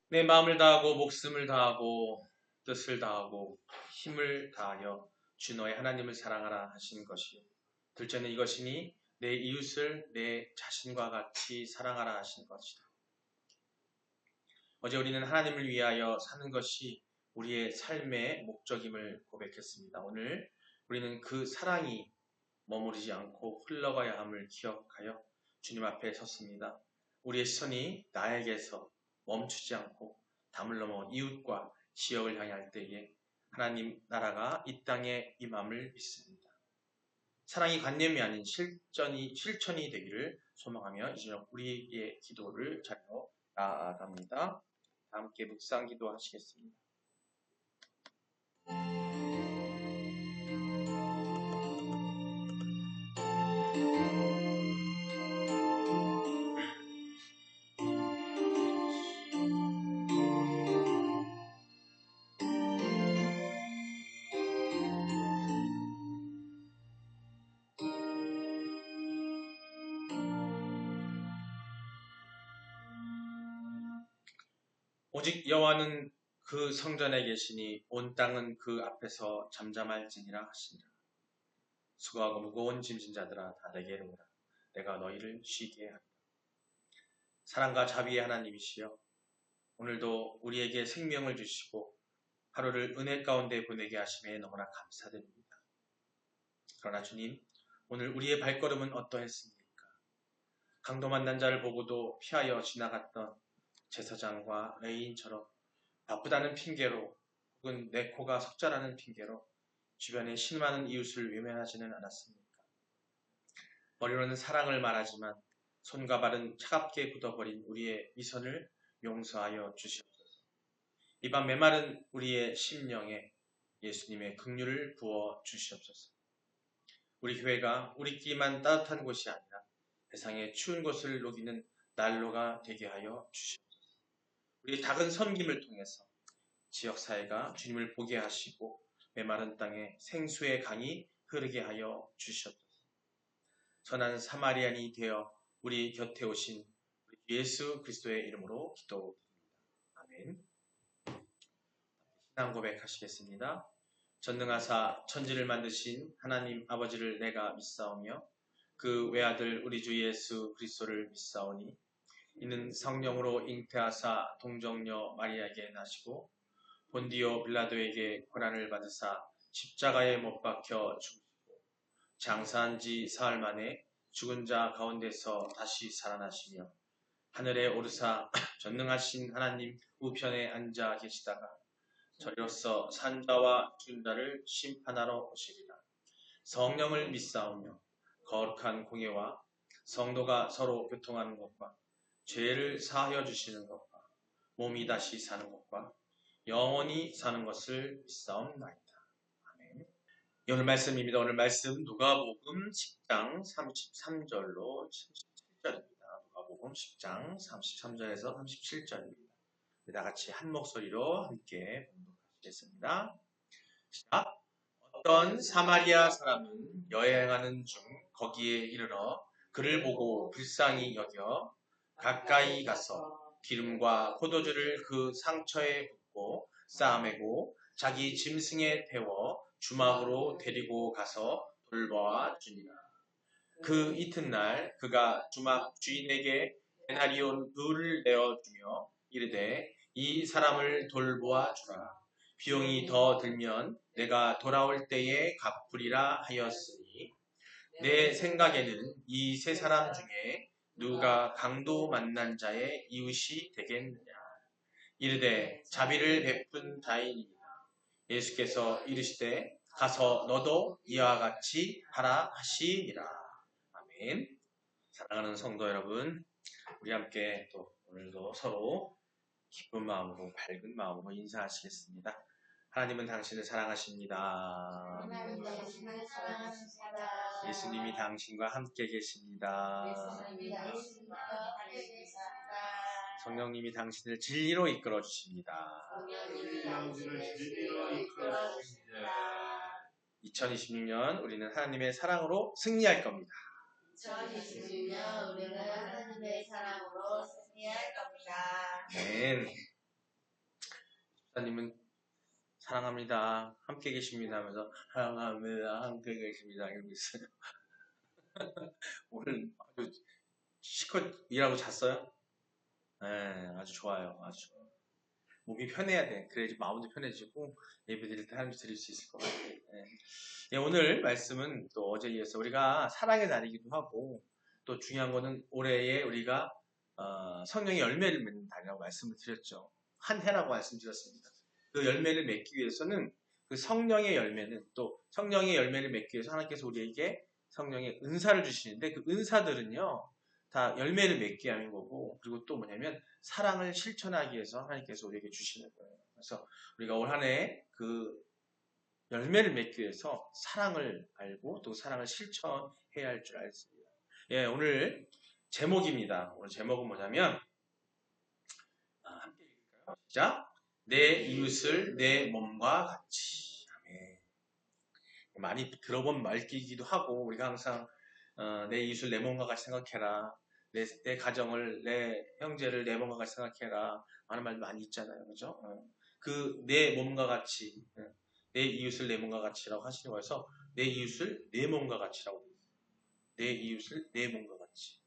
내 마음을 다하고 목숨을 다하고 뜻을 다하고 힘을 다하여 주 너의 하나님을 사랑하라 하신 것이요. 둘째는 이것이니 내 이웃을 내 자신과 같이 사랑하라 하신 것이다. 어제 우리는 하나님을 위하여 사는 것이 우리의 삶의 목적임을 고백했습니다. 오늘 우리는 그 사랑이 머무르지 않고 흘러가야 함을 기억하여 주님 앞에 섰습니다. 우리의 시선이 나에게서 멈추지 않고 담을 넘어 이웃과 지역을 향할 때에 하나님 나라가 이 땅에 임함을 믿습니다. 사랑이 관념이 아닌 실천이 되기를 소망하며 이제 우리의 기도를 자리로 나아갑니다. 함께 묵상 기도하시겠습니다. 오직 여호와는 그 성전에 계시니 온 땅은 그 앞에서 잠잠할지니라 하시니라. 수고하고 무거운 짐진 자들아 다 내게로 오라. 내가 너희를 쉬게 하리라. 사랑과 자비의 하나님이시여, 오늘도 우리에게 생명을 주시고 하루를 은혜 가운데 보내게 하심에 너무나 감사드립니다. 그러나 주님, 오늘 우리의 발걸음은 어떠했습니까? 강도 만난 자를 보고도 피하여 지나갔던 제사장과 레인처럼 바쁘다는 핑계로 혹은 내 코가 석자라는 핑계로 주변에 신많은 이웃을 외면하지는 않았습니까? 머리로는 사랑을 말하지만 손과 발은 차갑게 굳어버린 우리의 미선을 용서하여 주시옵소서. 이 밤 메마른 우리의 심령에 예수님의 긍휼을 부어 주시옵소서. 우리 교회가 우리끼리만 따뜻한 곳이 아니라 세상의 추운 곳을 녹이는 난로가 되게 하여 주시옵소서. 우리 작은 섬김을 통해서 지역사회가 주님을 보게 하시고 메마른 땅에 생수의 강이 흐르게 하여 주시옵소서. 선한 사마리안이 되어 우리 곁에 오신 예수 그리스도의 이름으로 기도드립니다. 아멘. 신앙 고백하시겠습니다. 전능하사 천지를 만드신 하나님 아버지를 내가 믿사오며 그 외아들 우리 주 예수 그리스도를 믿사오니 이는 성령으로 잉태하사 동정녀 마리아에게 나시고 본디오 빌라도에게 고난을 받으사 십자가에 못 박혀 죽으시고 장사한 지 사흘 만에 죽은 자 가운데서 다시 살아나시며 하늘에 오르사 전능하신 하나님 우편에 앉아 계시다가 저리로서 산자와 죽은 자를 심판하러 오시리라. 성령을 믿사오며 거룩한 공예와 성도가 서로 교통하는 것과 죄를 사하여 주시는 것과 몸이 다시 사는 것과 영원히 사는 것을 믿사옵나이다. 아멘. 오늘 말씀입니다. 오늘 말씀 누가복음 10장 33절로 37절입니다. 누가복음 10장 33절에서 37절입니다. 다 같이 한 목소리로 함께 봉독하시겠습니다. 시작. 어떤 사마리아 사람은 여행하는 중 거기에 이르러 그를 보고 불쌍히 여겨 가까이 가서 기름과 포도주를 그 상처에 붓고 싸매고 자기 짐승에 태워 주막으로 데리고 가서 돌보아 주니라. 그 이튿날 그가 주막 주인에게 데나리온 둘을 내어주며 이르되 이 사람을 돌보아 주라. 비용이 더 들면 내가 돌아올 때에 갚으리라 하였으니 내 생각에는 이 세 사람 중에 누가 강도 만난 자의 이웃이 되겠느냐. 이르되 자비를 베푼 자이니라. 예수께서 이르시되 가서 너도 이와 같이 하라 하시니라. 아멘. 사랑하는 성도 여러분, 우리 함께 또 오늘도 서로 기쁜 마음으로 밝은 마음으로 인사하시겠습니다. 하나님은 당신을 사랑하십니다. 하나님 당신을 사랑하십니다. 예수님이 당신과 함께 계십니다. 예수님이 당신과 함께 계십니다. 성령님이 당신을 진리로 이끌어 주십니다. 성령님이 당신을 진리로 이끌어 주십니다. 2026년 우리는 하나님의 사랑으로 승리할 겁니다. 2026년 우리는 하나님의 사랑으로 승리할 겁니다. 아멘. 목사님은 사랑합니다. 함께 계십니다 하면서 사랑합니다. 함께 계십니다. 이러고 있어요. 오늘 아주 실컷 일하고 잤어요? 네, 아주 좋아요. 아주. 몸이 편해야 돼. 그래야지 마음도 편해지고 예배 드릴 때 하나님 드릴 수 있을 것 같아요. 네. 예, 오늘 말씀은 또 어제 이어서 우리가 사랑의 날이기도 하고 또 중요한 거는 올해에 우리가 성령의 열매를 맺는 달이라고 말씀을 드렸죠. 한 해라고 말씀드렸습니다. 그 열매를 맺기 위해서는 그 성령의 열매는 또 성령의 열매를 맺기 위해서 하나님께서 우리에게 성령의 은사를 주시는데 그 은사들은요 다 열매를 맺게 하는 거고 그리고 또 뭐냐면 사랑을 실천하기 위해서 하나님께서 우리에게 주시는 거예요. 그래서 우리가 올 한 해 그 열매를 맺기 위해서 사랑을 알고 또 사랑을 실천해야 할 줄 알습니다. 예, 오늘 제목입니다. 오늘 제목은 뭐냐면 함께 읽을까요? 시작. 내 이웃을 내 몸과 같이. 아멘. 많이 들어본 말기이기도 하고 우리가 항상 내 이웃을 내 몸과 같이 생각해라. 내 가정을 내 형제를 내 몸과 같이 생각해라. 하는 말도 많이 있잖아요. 그죠? 그 내 몸과 같이 내 이웃을 내 몸과 같이라고 하시는 거여서 내 이웃을 내 몸과 같이라고 내 이웃을 내 몸과 같이.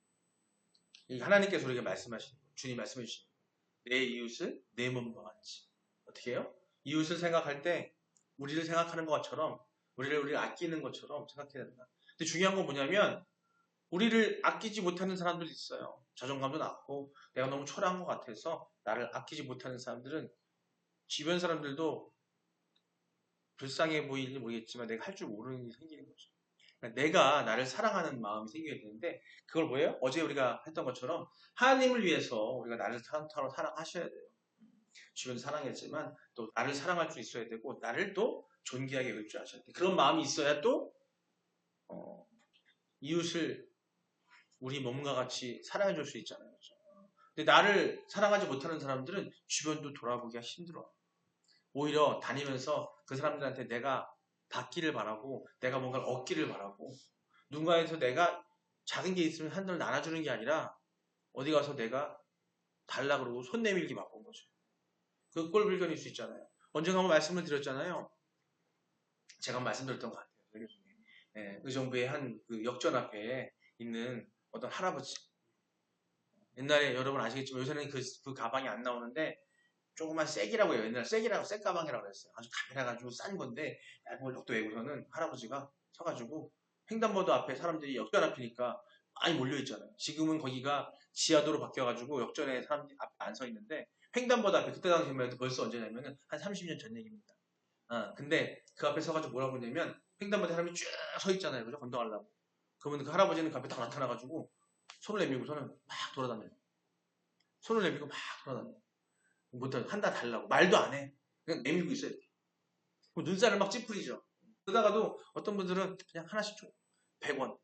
하나님께서 우리에게 말씀하시는 거예요. 주님 말씀해 주시는 거예요. 내 이웃을 내 몸과 같이. 어떻게 해요? 이웃을 생각할 때 우리를 생각하는 것처럼 우리를 아끼는 것처럼 생각해야 된다. 근데 중요한 건 뭐냐면 우리를 아끼지 못하는 사람들이 있어요. 자존감도 낮고 내가 너무 초라한 것 같아서 나를 아끼지 못하는 사람들은 주변 사람들도 불쌍해 보이는지 모르겠지만 내가 할 줄 모르는 일이 생기는 거죠. 그러니까 내가 나를 사랑하는 마음이 생겨야 되는데 그걸 뭐예요? 어제 우리가 했던 것처럼 하나님을 위해서 우리가 나를 사랑하셔야 돼요. 주변 사랑했지만 또 나를 사랑할 수 있어야 되고 나를 또 존귀하게 여길 줄 아셔야 돼요. 그런 마음이 있어야 또 이웃을 우리 몸과 같이 사랑해 줄 수 있잖아요. 그렇죠? 근데 나를 사랑하지 못하는 사람들은 주변도 돌아보기가 힘들어. 오히려 다니면서 그 사람들한테 내가 받기를 바라고 내가 뭔가를 얻기를 바라고 누군가에서 내가 작은 게 있으면 한 덜 나눠주는 게 아니라 어디 가서 내가 달라 그러고 손 내밀기 바쁜 거죠. 그 꼴불견일 수 있잖아요. 언젠가 한번 말씀을 드렸잖아요. 제가 말씀드렸던 것 같아요. 예, 의정부의 한 그 역전 앞에 있는 어떤 할아버지. 옛날에 여러분 아시겠지만 요새는 그 가방이 안 나오는데 조그만 쐐기라고 해요. 옛날 쐐기라고 쐐가방이라고 했어요. 아주 가벼워가지고 싼 건데 얇은 벽도 외고서는 할아버지가 서가지고 횡단보도 앞에 사람들이 역전 앞이니까 많이 몰려있잖아요. 지금은 거기가 지하도로 바뀌어가지고 역전에 사람들이 앞에 안 서 있는데 횡단보도 앞에 그때 당시만 해도 벌써 언제냐면은 한 30년 전 얘기입니다. 근데 그 앞에 서가지고 뭐라고 했냐면 횡단보도에 사람이 쭉 서 있잖아요. 그죠? 건너가려고. 그러면 그 할아버지는 그 앞에 딱 나타나가지고 손을 내밀고서는 막 돌아다녀요. 손을 내밀고 막 돌아다녀요. 못해 한다 달라고 말도 안 해. 그냥 내밀고 있어요. 눈살을 막 찌푸리죠. 그러다가도 어떤 분들은 그냥 하나씩 줘. 100원.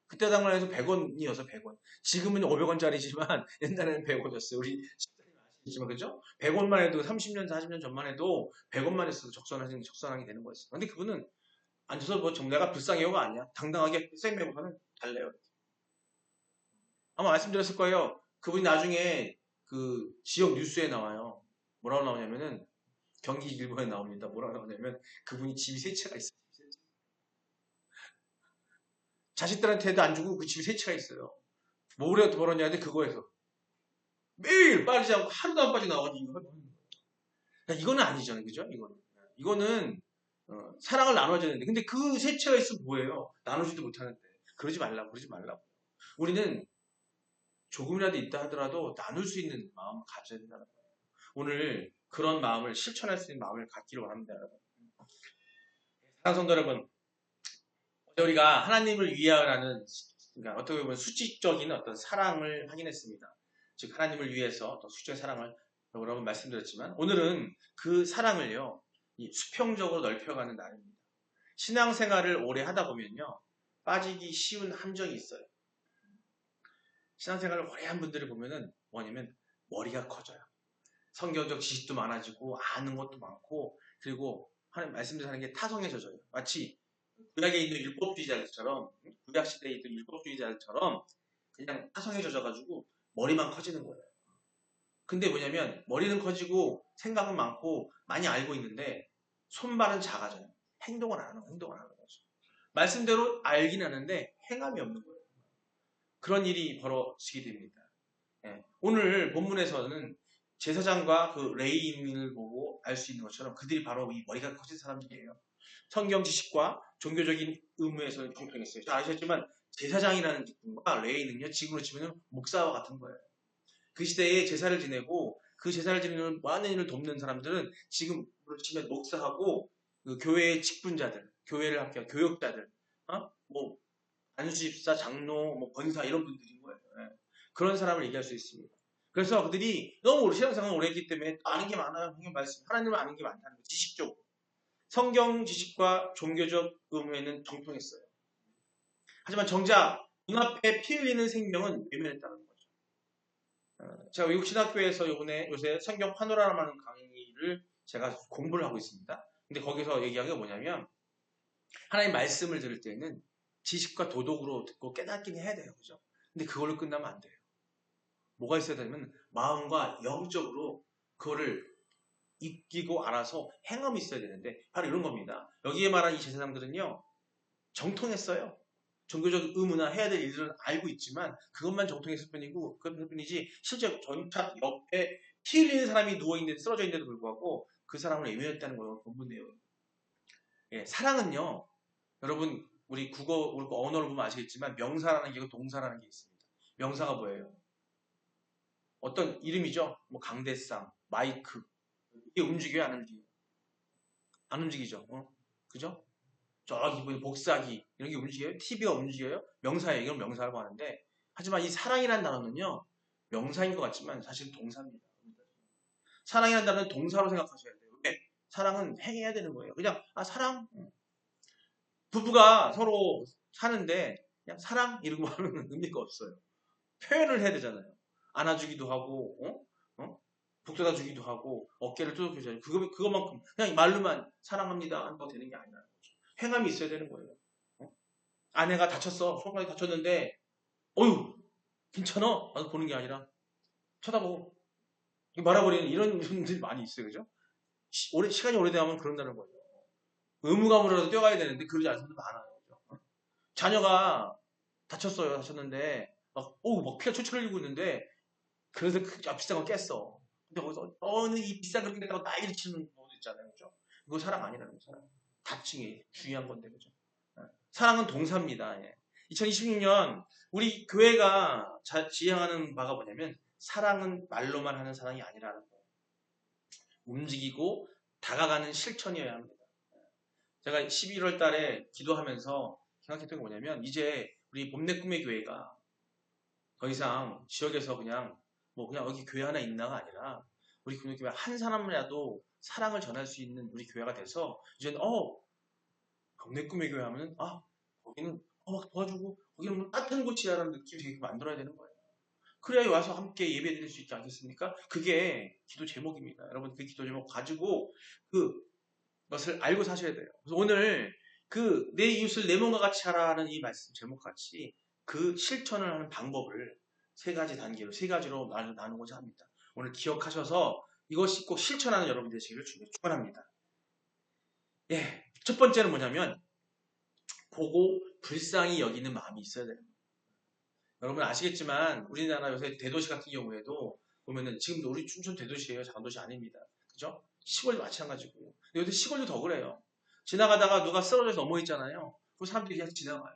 그때 당시에서 100원이어서 100원. 지금은 500원짜리지만 옛날에는 100원이었어요. 우리 식사님 아시겠지만 그죠? 100원만 해도 30년, 40년 전만 해도 100원만 했어도 적선하게 되는 거였어요. 근데 그분은 앉아서 뭐 내가 불쌍해요가 아니야. 당당하게 쌩 메고서는 달래요. 아마 말씀드렸을 거예요. 그분이 나중에 그 지역 뉴스에 나와요. 뭐라고 나오냐면은 경기일보에 나옵니다. 뭐라고 나오냐면 그분이 집이 세 채가 있어요. 자식들한테도 안 주고 그 집이 세 채가 있어요. 뭐래 벌었냐는데 그거에서 매일 빠지지 않고 하루도 안 빠져나와가지고 이거 버는 거예요. 그러니까 이거는 아니잖아요. 그죠? 이거는 사랑을 나눠야 되는데 근데 그 세 채가 있으면 뭐예요? 나누지도 못하는데 그러지 말라고. 우리는 조금이라도 있다 하더라도 나눌 수 있는 마음을 가져야 된다는 거예요. 오늘 그런 마음을 실천할 수 있는 마음을 갖기를 원합니다, 여러분. 사랑하는 성도 여러분, 어제 우리가 하나님을 위하여라는 그러니까 어떻게 보면 수직적인 어떤 사랑을 확인했습니다. 즉 하나님을 위해서 어떤 수직적인 사랑을 여러 번 말씀드렸지만 오늘은 그 사랑을요 수평적으로 넓혀가는 날입니다. 신앙생활을 오래 하다 보면요 빠지기 쉬운 함정이 있어요. 신앙생활을 오래 한 분들을 보면은 뭐냐면 머리가 커져요. 성경적 지식도 많아지고 아는 것도 많고 그리고 하나님 말씀대로 하는 게 타성해져요. 마치 구약에 있는 율법주의자들처럼 구약 시대에 있던 율법주의자들처럼 그냥 타성해져가지고 머리만 커지는 거예요. 근데 뭐냐면 머리는 커지고 생각은 많고 많이 알고 있는데 손발은 작아져요. 행동을 안 하는 거죠. 말씀대로 알긴 하는데 행함이 없는 거예요. 그런 일이 벌어지게 됩니다. 예. 오늘 본문에서는 제사장과 그 레위인을 보고 알 수 있는 것처럼 그들이 바로 이 머리가 커진 사람들이에요. 성경 지식과 종교적인 의무에서 공평했어요. 다 아시겠지만 제사장이라는 분과 레위인은요, 지금으로 치면 목사와 같은 거예요. 그 시대에 제사를 지내고 그 제사를 지내는 많은 일을 돕는 사람들은 지금으로 치면 목사하고 그 교회의 직분자들, 교회를 합격한 교역자들, 뭐 안수집사, 장로, 뭐 권사 이런 분들인 거예요. 예. 그런 사람을 얘기할 수 있습니다. 그래서 그들이 너무 신앙생활을 오래 했기 때문에 아는 게 많아요. 성경 말씀, 하나님을 아는 게 많다는 거, 지식적으로. 성경 지식과 종교적 의무에는 정통했어요. 하지만 정작 눈앞에 피 흘리는 생명은 외면했다는 거죠. 제가 외국 신학교에서 요새 성경 파노라마라는 강의를 제가 공부를 하고 있습니다. 근데 거기서 얘기한 게 뭐냐면 하나님 말씀을 들을 때는 지식과 도덕으로 듣고 깨닫긴 해야 돼요. 그죠? 근데 그걸로 끝나면 안 돼요. 뭐가 있어야 되냐면 마음과 영적으로 그거를 익히고 알아서 행함이 있어야 되는데 바로 이런 겁니다. 여기에 말한 이 제사장들은요. 정통했어요. 종교적 의무나 해야 될 일들은 알고 있지만 그것만 정통했을 뿐이고 그럴 뿐이지 실제 전차 옆에 피 흘리는 사람이 누워있는데 쓰러져 있는데도 불구하고 그 사람을 외면했다는 거예요. 본문 내용. 예, 사랑은요. 여러분 우리 언어를 보면 아시겠지만 명사라는 게 있고 동사라는 게 있습니다. 명사가 뭐예요? 어떤 이름이죠? 뭐 강대상, 마이크 이게 움직여요? 안 움직여요? 안 움직이죠? 그죠? 저기 복사기 이런 게 움직여요? TV가 움직여요? 명사예요. 이건 명사라고 하는데 하지만 이 사랑이라는 단어는요. 명사인 것 같지만 사실 동사입니다. 사랑이라는 단어는 동사로 생각하셔야 돼요. 왜? 사랑은 행해야 되는 거예요. 그냥 사랑 부부가 서로 사는데 그냥 사랑 이러고 하면 의미가 없어요. 표현을 해야 되잖아요. 안아주기도 하고 북돋아 주기도 하고 어깨를 뜯어주잖아요. 그거만큼 그냥 말로만 사랑합니다 한다고 되는 게 아니라는 거죠. 행함이 있어야 되는 거예요. 아내가 다쳤어. 손가락이 다쳤는데 어휴 괜찮아? 나도 보는 게 아니라 쳐다보고 말아버리는 이런 분들이 많이 있어요. 그죠? 시간이 오래되면 그런다는 거죠. 의무감으로라도 뛰어가야 되는데 그러지 않는 사람도 많아요. 그죠? 자녀가 다쳤는데 막 피가 철철 흘리고 있는데 그래서 비싼 거 깼어. 근데 거기서 너는 이 비싼 걸 깼다고 나이를 치는 경우도 있잖아요. 그죠? 이거 사랑 아니라는 거죠. 다칭이 중요한 건데 그죠? 사랑은 동사입니다. 예. 2026년 우리 교회가 지향하는 바가 뭐냐면 사랑은 말로만 하는 사랑이 아니라는 거예요. 움직이고 다가가는 실천이어야 합니다. 제가 11월 달에 기도하면서 생각했던 게 뭐냐면 이제 우리 봄내 꿈의 교회가 더 이상 지역에서 그냥 여기 교회 하나 있나가 아니라 우리 교회 한 사람이라도 사랑을 전할 수 있는 우리 교회가 돼서 이제는 봄내 꿈의 교회 하면은 거기는 막 도와주고 거기는 뭐 따뜻한 곳이라는 느낌이 되게 만들어야 되는 거예요. 그래야 와서 함께 예배 드릴 수 있지 않겠습니까? 그게 기도 제목입니다. 여러분 그 기도 제목 가지고 그것을 알고 사셔야 돼요. 그래서 오늘 내 이웃을 내 몸과 같이 하라는 이 말씀 제목 같이 그 실천을 하는 방법을 세 가지로 나누고자 합니다. 오늘 기억하셔서 이것이 꼭 실천하는 여러분 되시기를 축원합니다. 예, 첫 번째는 뭐냐면 보고 불쌍히 여기는 마음이 있어야 됩니다. 여러분 아시겠지만 우리나라 요새 대도시 같은 경우에도 보면은 지금도 우리 춘천 대도시예요. 작은 도시 아닙니다. 그죠? 시골도 마찬가지고. 요새 시골도 더 그래요. 지나가다가 누가 쓰러져서 넘어 있잖아요. 그 사람들이 그냥 지나가요.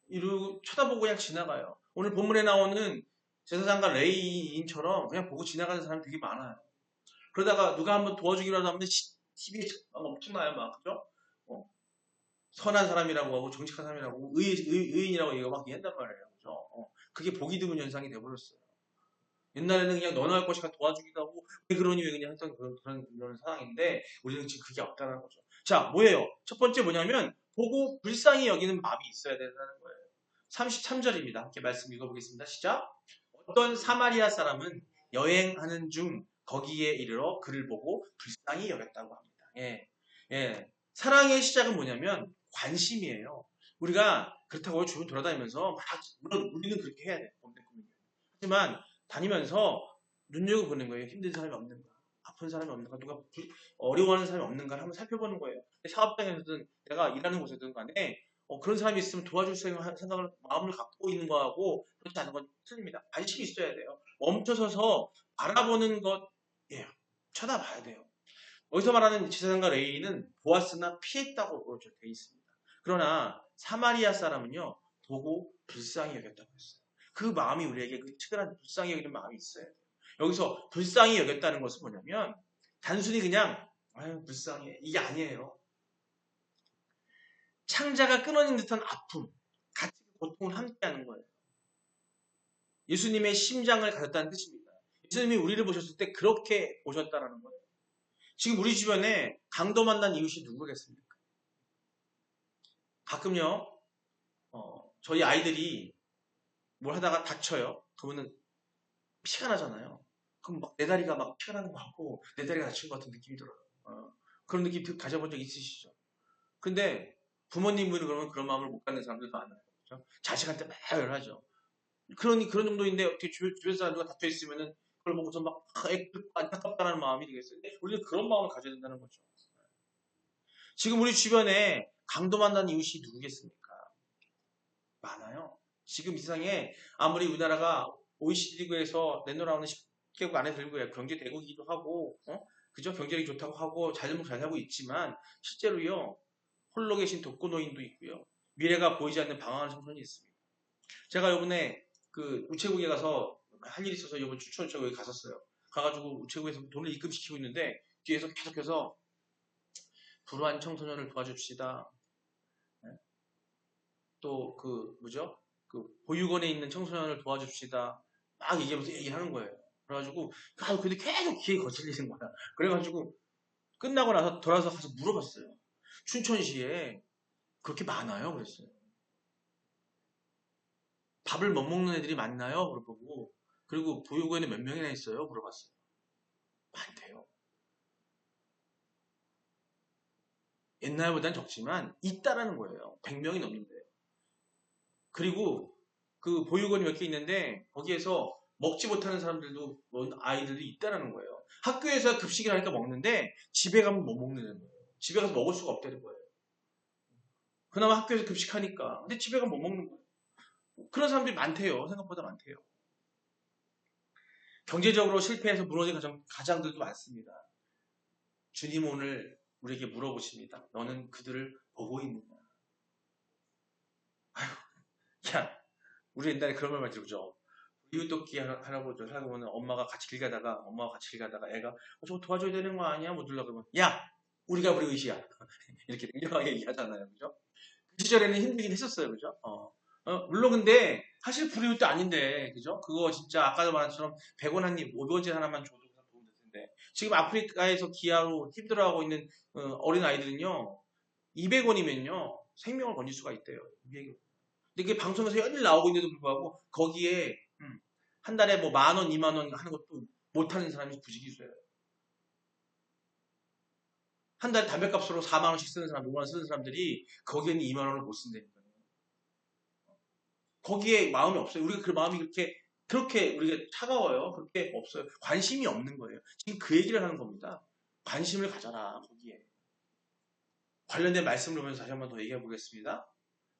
이러고 쳐다보고 그냥 지나가요. 오늘 본문에 나오는 제사장과 레위인처럼 그냥 보고 지나가는 사람이 되게 많아요. 그러다가 누가 한번 도와주기라도 하면 TV에 엄청나요. 막 그죠? 선한 사람이라고 하고 정직한 사람이라고 의인이라고 얘기가 막 한단 말이에요. 그죠? 그게 보기 드문 현상이 돼버렸어요. 옛날에는 그냥 너나 할 것이가 도와주기도 하고 왜 그러니 왜 그냥 했던 그런 상황인데 우리는 지금 그게 없다는 거죠. 자, 뭐예요? 첫 번째 뭐냐면 보고 불쌍히 여기는 마음이 있어야 된다는 거예요. 33절입니다. 함께 말씀 읽어보겠습니다. 시작. 어떤 사마리아 사람은 여행하는 중 거기에 이르러 그를 보고 불쌍히 여겼다고 합니다. 예. 사랑의 시작은 뭐냐면 관심이에요. 우리가 그렇다고 주변 돌아다니면서 물론 우리는 그렇게 해야 돼요. 하지만 다니면서 눈여겨보는 거예요. 힘든 사람이 없는가, 아픈 사람이 없는가, 누가 어려워하는 사람이 없는가 한번 살펴보는 거예요. 사업장에서든 내가 일하는 곳에든 간에 그런 사람이 있으면 도와줄 생각을 마음을 갖고 있는 거하고 그렇지 않은 건 틀립니다. 관심이 있어야 돼요. 멈춰서서 바라보는 것이에요. 쳐다봐야 돼요. 여기서 말하는 지사장과 레위는 보아스나 피했다고 되어 있습니다. 그러나 사마리아 사람은요 보고 불쌍히 여겼다고 했어요. 그 마음이 우리에게 그 특별한 불쌍히 여기는 마음이 있어야 돼요. 여기서 불쌍히 여겼다는 것은 뭐냐면 단순히 그냥 아유 불쌍해 이게 아니에요. 창자가 끊어진 듯한 아픔, 같이 고통을 함께하는 거예요. 예수님의 심장을 가졌다는 뜻입니다. 예수님이 우리를 보셨을 때 그렇게 보셨다라는 거예요. 지금 우리 주변에 강도 만난 이웃이 누구겠습니까? 가끔요, 저희 아이들이 뭘 하다가 다쳐요. 그러면은 피가 나잖아요. 그럼 막 내 다리가 막 피가 나는 것 같고 내 다리가 다친 것 같은 느낌이 들어요. 그런 느낌 가져본 적 있으시죠? 근데 부모님들은 그러면 그런 마음을 못 갖는 사람들도 많아요. 그렇죠? 자식한테 막 열하죠. 그런 정도인데 어떻게 주변 사람 누가 다쳐 있으면은 그걸 보고서 막 안타깝다는 마음이 되겠어요. 근데 우리는 그런 마음을 가져야 된다는 거죠. 지금 우리 주변에 강도 만난 이웃이 누구겠습니까? 많아요. 지금 이 세상에 아무리 우리나라가 OECD국에서 내놓으라는 10개국 안에 들고요. 경제 대국이기도 하고, 그죠? 경제력이 좋다고 하고 잘 살고 있지만 실제로요 홀로 계신 독거노인도 있고요. 미래가 보이지 않는 방황하는 청소년이 있습니다. 제가 이번에 그 우체국에 가서 할 일이 있어서 이번 추천처에 갔었어요. 가가지고 우체국에서 돈을 입금시키고 있는데 뒤에서 계속해서 불우한 청소년을 도와줍시다. 또 그 뭐죠? 그 보육원에 있는 청소년을 도와줍시다. 막 얘기하면서 얘기하는 거예요. 그래가지고 근데 계속 귀에 거슬리는 거야. 그래가지고 끝나고 나서 돌아서 가서 물어봤어요. 춘천시에 그렇게 많아요? 그랬어요. 밥을 못 먹는 애들이 많나요? 물어보고 그리고 보육원에 몇 명이나 있어요? 물어봤어요. 많대요. 옛날보단 적지만 있다라는 거예요. 100명이 넘는데요. 그리고 그 보육원이 몇 개 있는데 거기에서 먹지 못하는 사람들도 아이들이 있다라는 거예요. 학교에서 급식을 하니까 먹는데 집에 가면 못 먹는 거예요. 집에 가서 먹을 수가 없다는 거예요. 그나마 학교에서 급식하니까. 근데 집에 가면 못 먹는 거예요. 그런 사람들이 많대요. 생각보다 많대요. 경제적으로 실패해서 무너진 가장들도 많습니다. 주님 오늘 우리에게 물어보십니다. 너는 그들을 보고 있느냐? 아유, 야, 우리 옛날에 그런 말 많이 들었죠. 이웃돕기 할아버지 살다 보면 엄마가 같이 길 가다가 애가 저거 도와줘야 되는 거 아니야? 못 들라 그러면 야 우리가 우리 의시야 이렇게 냉정하게 얘기하잖아요, 그죠? 그 시절에는 힘들긴 했었어요, 그죠? 물론 근데 사실 불이웃도 아닌데, 그죠? 그거 진짜 아까도 말한 것처럼 100원 한 입, 500원짜리 하나만 줘도 도움 될 텐데 지금 아프리카에서 기아로 힘들어하고 있는 어린 아이들은요 200원이면요 생명을 건질 수가 있대요. 200원. 근데 그게 방송에서 연일 나오고 있는데도 불구하고 거기에 한 달에 뭐 10,000원, 20,000원 하는 것도 못하는 사람이 부지기수예요. 한 달에 담배값으로 40,000원씩 쓰는 사람, 5만원 쓰는 사람들이 거기에는 20,000원을 못 쓴다니까요. 거기에 마음이 없어요. 우리가 그 마음이 그렇게 우리가 차가워요. 그렇게 없어요. 관심이 없는 거예요. 지금 그 얘기를 하는 겁니다. 관심을 가져라, 거기에. 관련된 말씀을 보면서 다시 한번 더 얘기해 보겠습니다.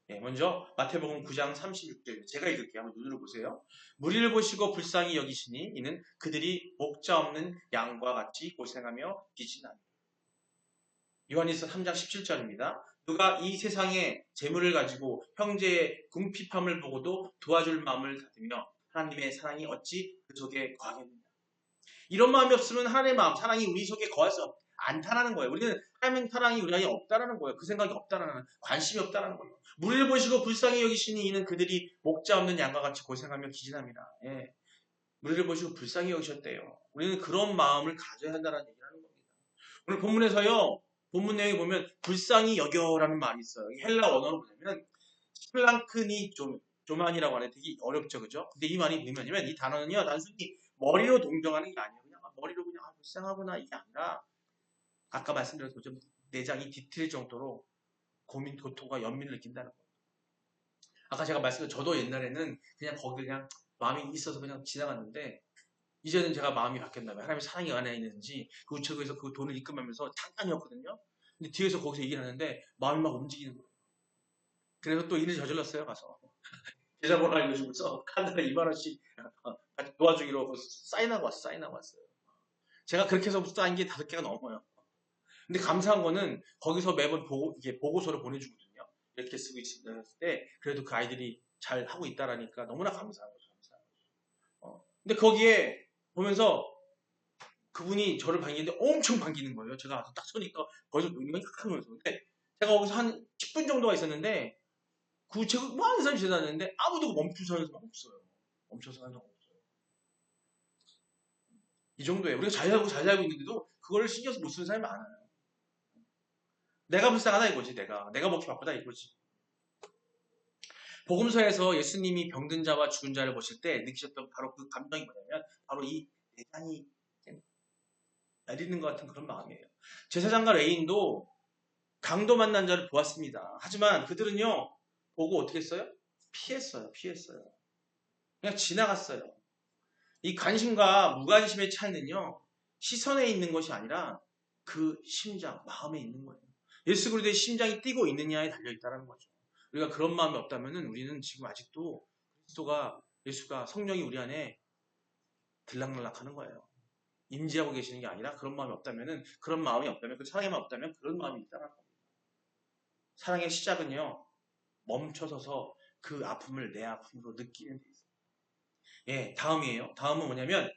네, 먼저 마태복음 9장 36절 제가 읽을게요. 한번 눈으로 보세요. 무리를 보시고 불쌍히 여기시니 이는 그들이 목자 없는 양과 같이 고생하며 기진하니. 요한일서 3장 17절입니다. 누가 이 세상의 재물을 가지고 형제의 궁핍함을 보고도 도와줄 마음을 가지며 하나님의 사랑이 어찌 그 속에 거하겠느냐. 이런 마음이 없으면 하나님의 마음, 사랑이 우리 속에 거할 수 않다라는 거예요. 우리는 하나님의 사랑이 우리 안에 없다라는 거예요. 그 생각이 없다라는, 관심이 없다라는 거예요. 무리를 보시고 불쌍히 여기시니 이는 그들이 목자 없는 양과 같이 고생하며 기진합니다. 예. 무리를 보시고 불쌍히 여기셨대요. 우리는 그런 마음을 가져야 한다는 얘기를 하는 겁니다. 오늘 본문에서요, 본문 내용에 보면 불쌍히 여겨라는 말이 있어요. 헬라 원어로 보면 플랑크니 조만이라고 하는데 되게 어렵죠, 그죠? 근데 이 말이 뭐냐면 이 단어는요, 단순히 머리로 동정하는 게 아니에요. 그냥 머리로 그냥 불쌍하구나 이게 아니라 아까 말씀드렸던 것처럼 내장이 뒤틀릴 정도로 고민, 고통과 연민을 느낀다는 거예요. 아까 제가 말씀드린 저도 옛날에는 그냥 거기 그냥 마음이 있어서 그냥 지나갔는데 이제는 제가 마음이 바뀌었나 봐요. 하나님의 사랑이 안에 있는지 그 우체국에서 그 돈을 입금하면서 잠깐이었거든요. 근데 뒤에서 거기서 얘기를 하는데 마음이 막 움직이는 거예요. 그래서 또 일을 저질렀어요. 가서 계좌번호 알려주면서 한 달에 2만 원씩 도와주기로 사인하고 왔어요. 사인하고 왔어요. 제가 그렇게 해서 쌓인 게 5개가 넘어요. 근데 감사한 거는 거기서 매번 이게 보고서를 보내주거든요. 이렇게 쓰고 있습니다. 했을 때 그래도 그 아이들이 잘 하고 있다라니까 너무나 감사한 거죠. 감사한 거죠. 근데 거기에 보면서 그분이 저를 반기는데 엄청 반기는 거예요. 제가 딱 서니까 거기서 눈이 칵 하면서. 근데 제가 거기서 한 10분 정도가 있었는데 그 우체국 많은 사람이 지나다녔는데 아무도 멈춰서 하는 사람 없어요. 멈춰서 하는 사람 없어요. 이 정도예요. 우리가 잘 살고 있는데도 그걸 신경 못 쓰는 사람이 많아요. 내가 불쌍하다 이거지. 내가 먹기 바쁘다 이거지. 복음서에서 예수님이 병든 자와 죽은 자를 보실 때 느끼셨던 바로 그 감정이 뭐냐면 바로 이 내장이 내리는 것 같은 그런 마음이에요. 제사장과 레인도 강도 만난 자를 보았습니다. 하지만 그들은요 보고 어떻게 했어요? 피했어요. 그냥 지나갔어요. 이 관심과 무관심의 차이는요 시선에 있는 것이 아니라 그 심장, 마음에 있는 거예요. 예수 그리스도의 심장이 뛰고 있느냐에 달려있다는 거죠. 우리가 그런 마음이 없다면 우리는 지금 아직도 예수가 성령이 우리 안에 들락날락하는 거예요. 임재하고 계시는 게 아니라 그런 마음이 없다면 그 사랑의 마음이 없다면 그런 마음이 있다는 겁니다. 사랑의 시작은요 멈춰서서 그 아픔을 내 아픔으로 느끼는 데 있어요. 예, 다음이에요. 다음은 뭐냐면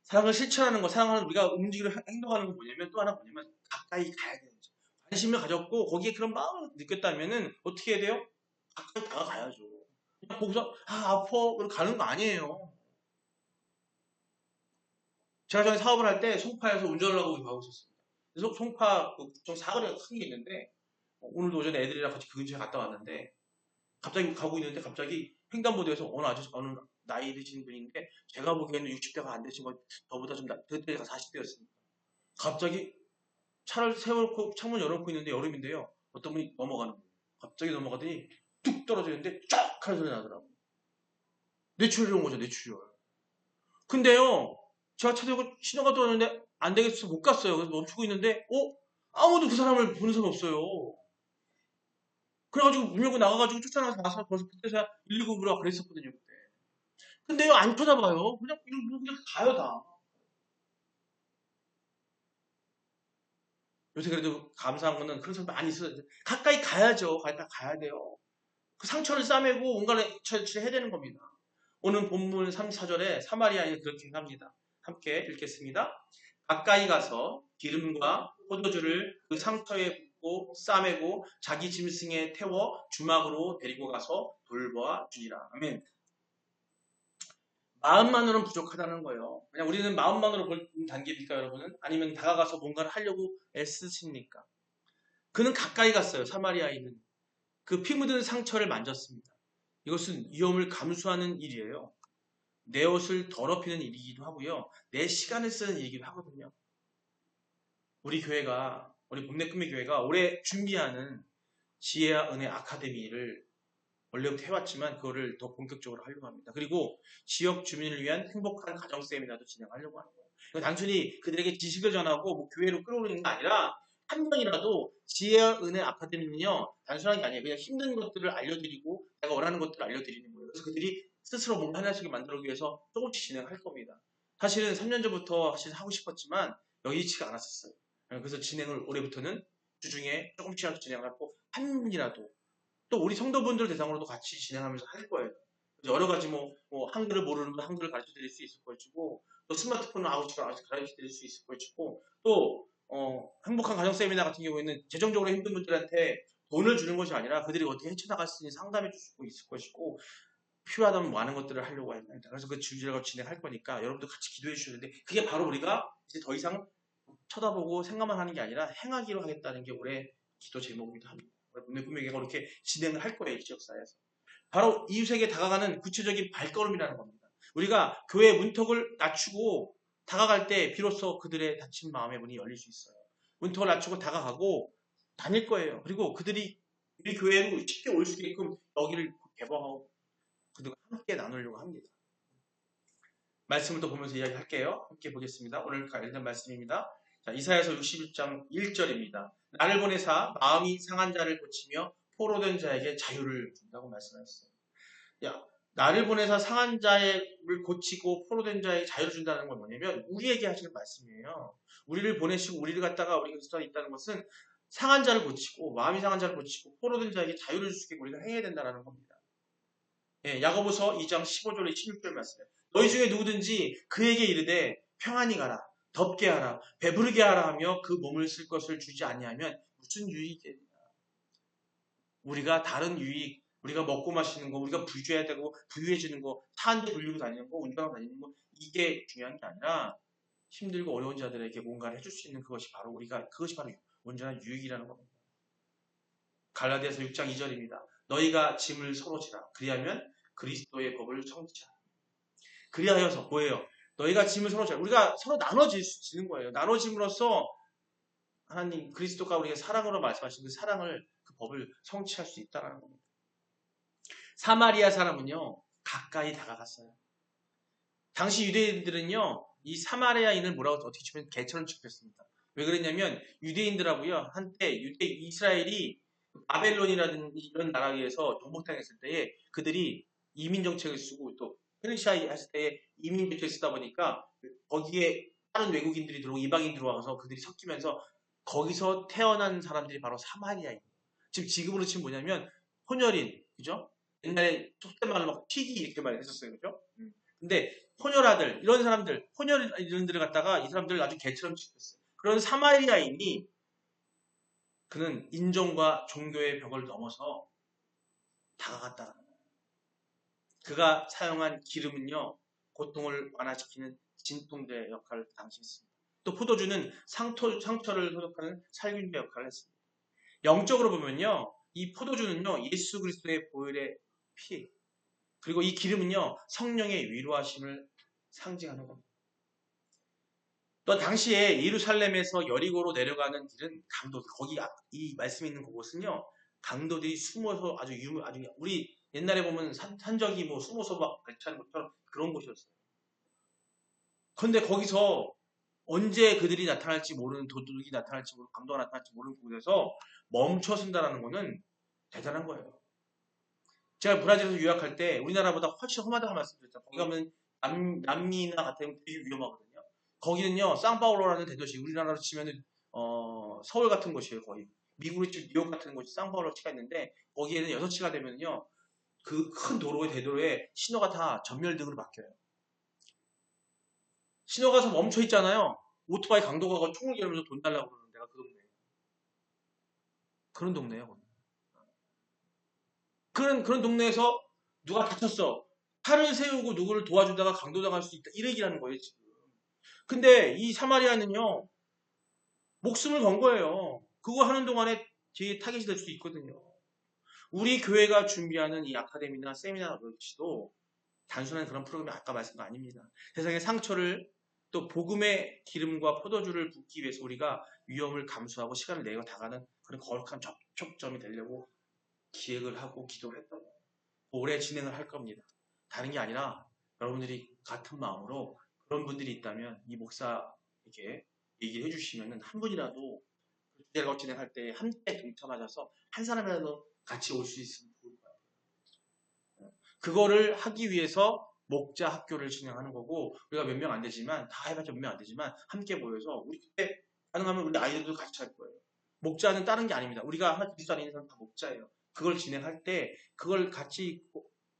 사랑을 실천하는 거, 사랑하는 우리가 움직이고 행동하는 거 뭐냐면 또 하나 뭐냐면 가까이 가야 되는 거죠. 관심을 가졌고 거기에 그런 마음을 느꼈다면은 어떻게 해야 돼요? 가까이 다가가야죠. 그냥 거기서 아파 가는 거 아니에요. 제가 전에 사업을 할 때 송파에서 운전을 하고 있었습니다. 그래서 송파 구청 사거리가 큰 게 있는데 오늘도 오전에 애들이랑 같이 그 근처에 갔다 왔는데 갑자기 가고 있는데 갑자기 횡단보도에서 어느 나이 드신 분인데 제가 보기에는 60대가 안 되신 거 저보다 좀 그때가 40대였습니다. 갑자기 차를 세워놓고 창문 열어놓고 있는데 여름인데요. 어떤 분이 넘어가는 거예요. 갑자기 넘어가더니 뚝 떨어지는데 쫙 하는 소리 나더라고요. 뇌출혈 온 거죠. 뇌출혈. 근데요. 제가 차 대고 신호가 들어왔는데 안 되겠어서 못 갔어요. 그래서 멈추고 있는데 아무도 그 사람을 보는 사람 없어요. 그래가지고 문 열고 나가가지고 쫓아나가서 벌써 그때서야 119 부르고 그랬었거든요. 그때. 근데요 안 쳐다봐요. 그냥 가요 다. 요새 그래도 감사한 거는 그런 사람 많이 있어요. 가까이 가야죠. 가까이 가야 돼요. 그 상처를 싸매고 뭔가를 처치해야 되는 겁니다. 오늘 본문 3, 4절에 사마리아인이 그렇게 합니다. 함께 읽겠습니다. 가까이 가서 기름과 포도주를 그 상처에 붓고 싸매고 자기 짐승에 태워 주막으로 데리고 가서 돌보아 주니라. 아멘. 마음만으로는 부족하다는 거예요. 그냥 우리는 마음만으로 볼 단계입니까, 여러분은? 아니면 다가가서 뭔가를 하려고 애쓰십니까? 그는 가까이 갔어요. 사마리아인은. 그 피 묻은 상처를 만졌습니다. 이것은 위험을 감수하는 일이에요. 내 옷을 더럽히는 일이기도 하고요. 내 시간을 쓰는 일이기도 하거든요. 우리 봄내 꿈의 교회가 올해 준비하는 지혜와 은혜 아카데미를 원래부터 해왔지만 그거를 더 본격적으로 하려고 합니다. 그리고 지역 주민을 위한 행복한 가정 세미나도 진행하려고 하는 거예요. 단순히 그들에게 지식을 전하고 교회로 끌어오르는 게 아니라 한 명이라도 지혜와 은혜 아카데미는요 단순한 게 아니에요. 그냥 힘든 것들을 알려드리고 내가 원하는 것들을 알려드리는 거예요. 그래서 그들이 스스로 뭔가 하나씩 만들기 위해서 조금씩 진행할 겁니다. 사실은 3년 전부터 사실 하고 싶었지만 여의치가 않았었어요. 그래서 진행을 올해부터는 주중에 조금씩 진행하고 한 분이라도 또 우리 성도분들 대상으로도 같이 진행하면서 할 거예요. 여러 가지 한글을 모르는 분 한글을 가르쳐 드릴 수 있을 것이고 또 스마트폰을 아웃식으로 가르쳐 드릴 수 있을 것이고 또 행복한 가정 세미나 같은 경우에는 재정적으로 힘든 분들한테 돈을 주는 것이 아니라 그들이 어떻게 헤쳐나갈 수 있는 상담해 줄 수 있을 것이고 필요하다면 많은 것들을 하려고 합니다. 그래서 그 주제를 진행할 거니까 여러분도 같이 기도해 주시는데 그게 바로 우리가 이제 더 이상 쳐다보고 생각만 하는 게 아니라 행하기로 하겠다는 게 올해 기도 제목이기도 합니다. 봄내 꿈의 교회가 이렇게 진행을 할 거예요. 지역사회에서. 바로 이웃에게 다가가는 구체적인 발걸음이라는 겁니다. 우리가 교회의 문턱을 낮추고 다가갈 때 비로소 그들의 닫힌 마음의 문이 열릴 수 있어요. 문턱을 낮추고 다가가고 다닐 거예요. 그리고 그들이 우리 교회로 쉽게 올 수 있게끔 여기를 개방하고 그들과 함께 나누려고 합니다. 말씀을 또 보면서 이야기할게요. 함께 보겠습니다. 오늘 읽는 말씀입니다. 자, 이사야서 61장 1절입니다. 나를 보내사 마음이 상한 자를 고치며 포로된 자에게 자유를 준다고 말씀하셨어요. 야, 나를 보내사 상한 자를 고치고 포로된 자에게 자유를 준다는 건 뭐냐면 우리에게 하시는 말씀이에요. 우리를 보내시고 우리를 갖다가 우리 그리스도에 있다는 것은 상한 자를 고치고 마음이 상한 자를 고치고 포로된 자에게 자유를 줄 수 있게 우리가 해야 된다는 겁니다. 예, 야고보서 2장 15절에 16절 말씀이에요. 너희 중에 누구든지 그에게 이르되 평안히 가라, 덥게 하라, 배부르게 하라 하며 그 몸을 쓸 것을 주지 아니하면 무슨 유익이겠냐. 우리가 다른 유익, 우리가 먹고 마시는 거, 우리가 부유해야 되고 부유해지는 거, 차 한 대 불리고 다니는 거, 운전하고 다니는 거, 이게 중요한 게 아니라 힘들고 어려운 자들에게 뭔가를 해줄 수 있는 그것이 바로 온전한 유익이라는 겁니다. 갈라디아서 6장 2절입니다. 너희가 짐을 서로 지라. 그리하면 그리스도의 법을 성취하라. 그리하여서 뭐예요? 너희가 짐을 서로 지라. 우리가 서로 나눠지는 거예요. 나눠짐으로써 하나님 그리스도가 우리가 사랑으로 말씀하신 그 사랑을 그 법을 성취할 수 있다는 겁니다. 사마리아 사람은요 가까이 다가갔어요. 당시 유대인들은요 이 사마리아인을 뭐라고 어떻게 치면 개처럼 취급했습니다. 왜 그랬냐면 유대인들하고요 한때 이스라엘이 바벨론이라든지 이런 나라에 의해서 정복당했을 때에 그들이 이민 정책을 쓰고 또 페르시아에 했을 때에 이민 정책을 쓰다 보니까 거기에 다른 외국인들이 들어오고 이방인 들어와서 그들이 섞이면서 거기서 태어난 사람들이 바로 사마리아인. 지금으로 치면 뭐냐면 혼혈인, 그죠? 옛날에 속된 말로 막 튀기 이렇게 말을 했었어요, 그죠? 근데 혼혈아들 이런 사람들, 혼혈인들을 갖다가 이 사람들을 아주 개처럼 취급했어요. 그런 사마리아인이 그는 인종과 종교의 벽을 넘어서 다가갔다. 그가 사용한 기름은요 고통을 완화시키는 진통제 역할을 당시 했습니다. 또 포도주는 상처를 소독하는 살균제 역할을 했습니다. 영적으로 보면요 이 포도주는요 예수 그리스도의 보혈의 피 그리고 이 기름은요 성령의 위로하심을 상징하는 겁니다. 또 당시에 예루살렘에서 여리고로 내려가는 길은 강도들 거기 이 말씀이 있는 그곳은요 강도들이 숨어서 아주 우리 옛날에 보면 산적이 뭐 숨어서 막 배치하는 것처럼 그런 곳이었어요. 그런데 거기서 언제 그들이 나타날지 모르는 도둑이 나타날지 모르는 강도가 나타날지 모르는 곳에서 멈춰 쓴다는 것은 대단한 거예요. 제가 브라질에서 유학할 때 우리나라보다 훨씬 험하다고 말씀드렸죠. 거기 가면 남미나 같은 되게 위험하거든요. 거기는요 상파울로라는 대도시 우리나라로 치면은 서울 같은 곳이에요. 거의 미국으로 치면 뉴욕 같은 곳이 상파울로치가 있는데 거기에는 6시가 되면요 그 큰 도로의 대도로에 신호가 다 전멸등으로 바뀌어요. 신호가 서 멈춰 있잖아요. 오토바이 강도가 총을 겨누면서 돈 달라고 그러는 데가 그 동네예요. 그런 동네예요. 그런 동네에서 누가 다쳤어. 팔을 세우고 누구를 도와주다가 강도당할 수 있다. 이 얘기라는 거예요 지금. 근데 이 사마리아는요 목숨을 건 거예요. 그거 하는 동안에 뒤에 타겟이 될 수도 있거든요. 우리 교회가 준비하는 이 아카데미나 세미나 역시도 단순한 그런 프로그램이 아까 말씀도 아닙니다. 세상의 상처를 또 복음의 기름과 포도주를 붓기 위해서 우리가 위험을 감수하고 시간을 내고 다가는 그런 거룩한 접촉점이 되려고 기획을 하고 기도를 했던 거예요. 올해 진행을 할 겁니다. 다른 게 아니라 여러분들이 같은 마음으로 그런 분들이 있다면 이 목사에게 얘기를 해주시면 한 분이라도 주제를 진행할 때 함께 동참하셔서 한 사람이라도 같이 올 수 있으면 좋을 것 같아요. 그거를 하기 위해서 목자 학교를 진행하는 거고 우리가 몇 명 안 되지만 다 해봤자 몇 명 안 되지만 함께 모여서 우리 그때 가능하면 우리 아이들도 같이 할 거예요. 목자는 다른 게 아닙니다. 우리가 하나 그리스도 안에 있는 사람 다 목자예요. 그걸 진행할 때 그걸 같이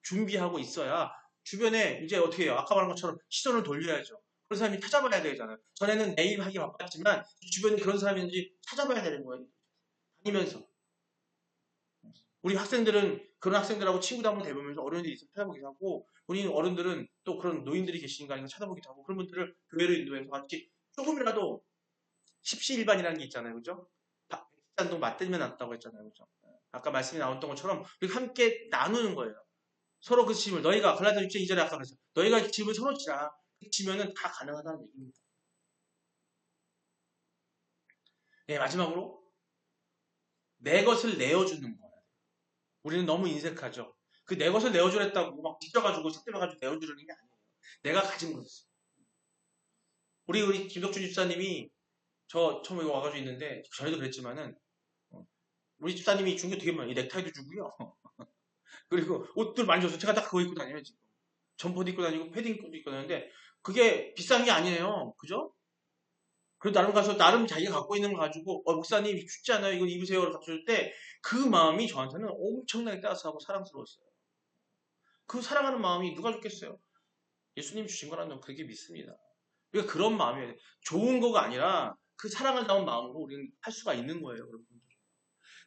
준비하고 있어야 주변에 이제 어떻게 해요? 아까 말한 것처럼 시선을 돌려야죠. 그런 사람이 찾아봐야 되잖아요. 전에는 매일 하기 바빴지만 주변에 그런 사람이 있는지 찾아봐야 되는 거예요. 다니면서. 우리 학생들은 그런 학생들하고 친구도 한번 대보면서 어른들이 있으면 찾아보기도 하고 우리 어른들은 또 그런 노인들이 계시니까 아닌가 찾아보기도 하고 그런 분들을 교회로 인도해서 같이 조금이라도 십시일반이라는 게 있잖아요. 그죠? 백단동 맞들면 낫다고 했잖아요. 그죠? 아까 말씀이 나왔던 것처럼 우리 함께 나누는 거예요. 서로 그 짐을 너희가 갈라디아 6장 2절에 아까 그랬어요. 너희가 짐을 서로 지라. 지면은 다 가능하다는 얘기입니다. 네, 마지막으로 내 것을 내어주는 거예요. 우리는 너무 인색하죠. 그 내 것을 내어주랬다고 막 찢어가지고 삭제해가지고 내어주려는 게 아니에요. 내가 가진 것이었어요. 우리 김덕준 집사님이 저 처음에 와가지고 있는데 전에도 그랬지만은 우리 집사님이 준 게 되게 많아요. 이 넥타이도 주고요. 그리고 옷들 많이 줬어요. 제가 딱 그거 입고 다녀요 지금. 점퍼도 입고 다니고 패딩도 입고 다니는데 그게 비싼 게 아니에요. 그죠? 그래도 나름 가서 나름 자기가 갖고 있는 거 가지고 목사님 춥지 않아요? 이거 입으세요. 갖다 때 그 마음이 저한테는 엄청나게 따뜻하고 사랑스러웠어요. 그 사랑하는 마음이 누가 줬겠어요? 예수님 주신 거라는 그렇게 믿습니다. 우리가 그런 마음이에요. 좋은 거가 아니라 그 사랑을 담은 마음으로 우리는 할 수가 있는 거예요. 여러분.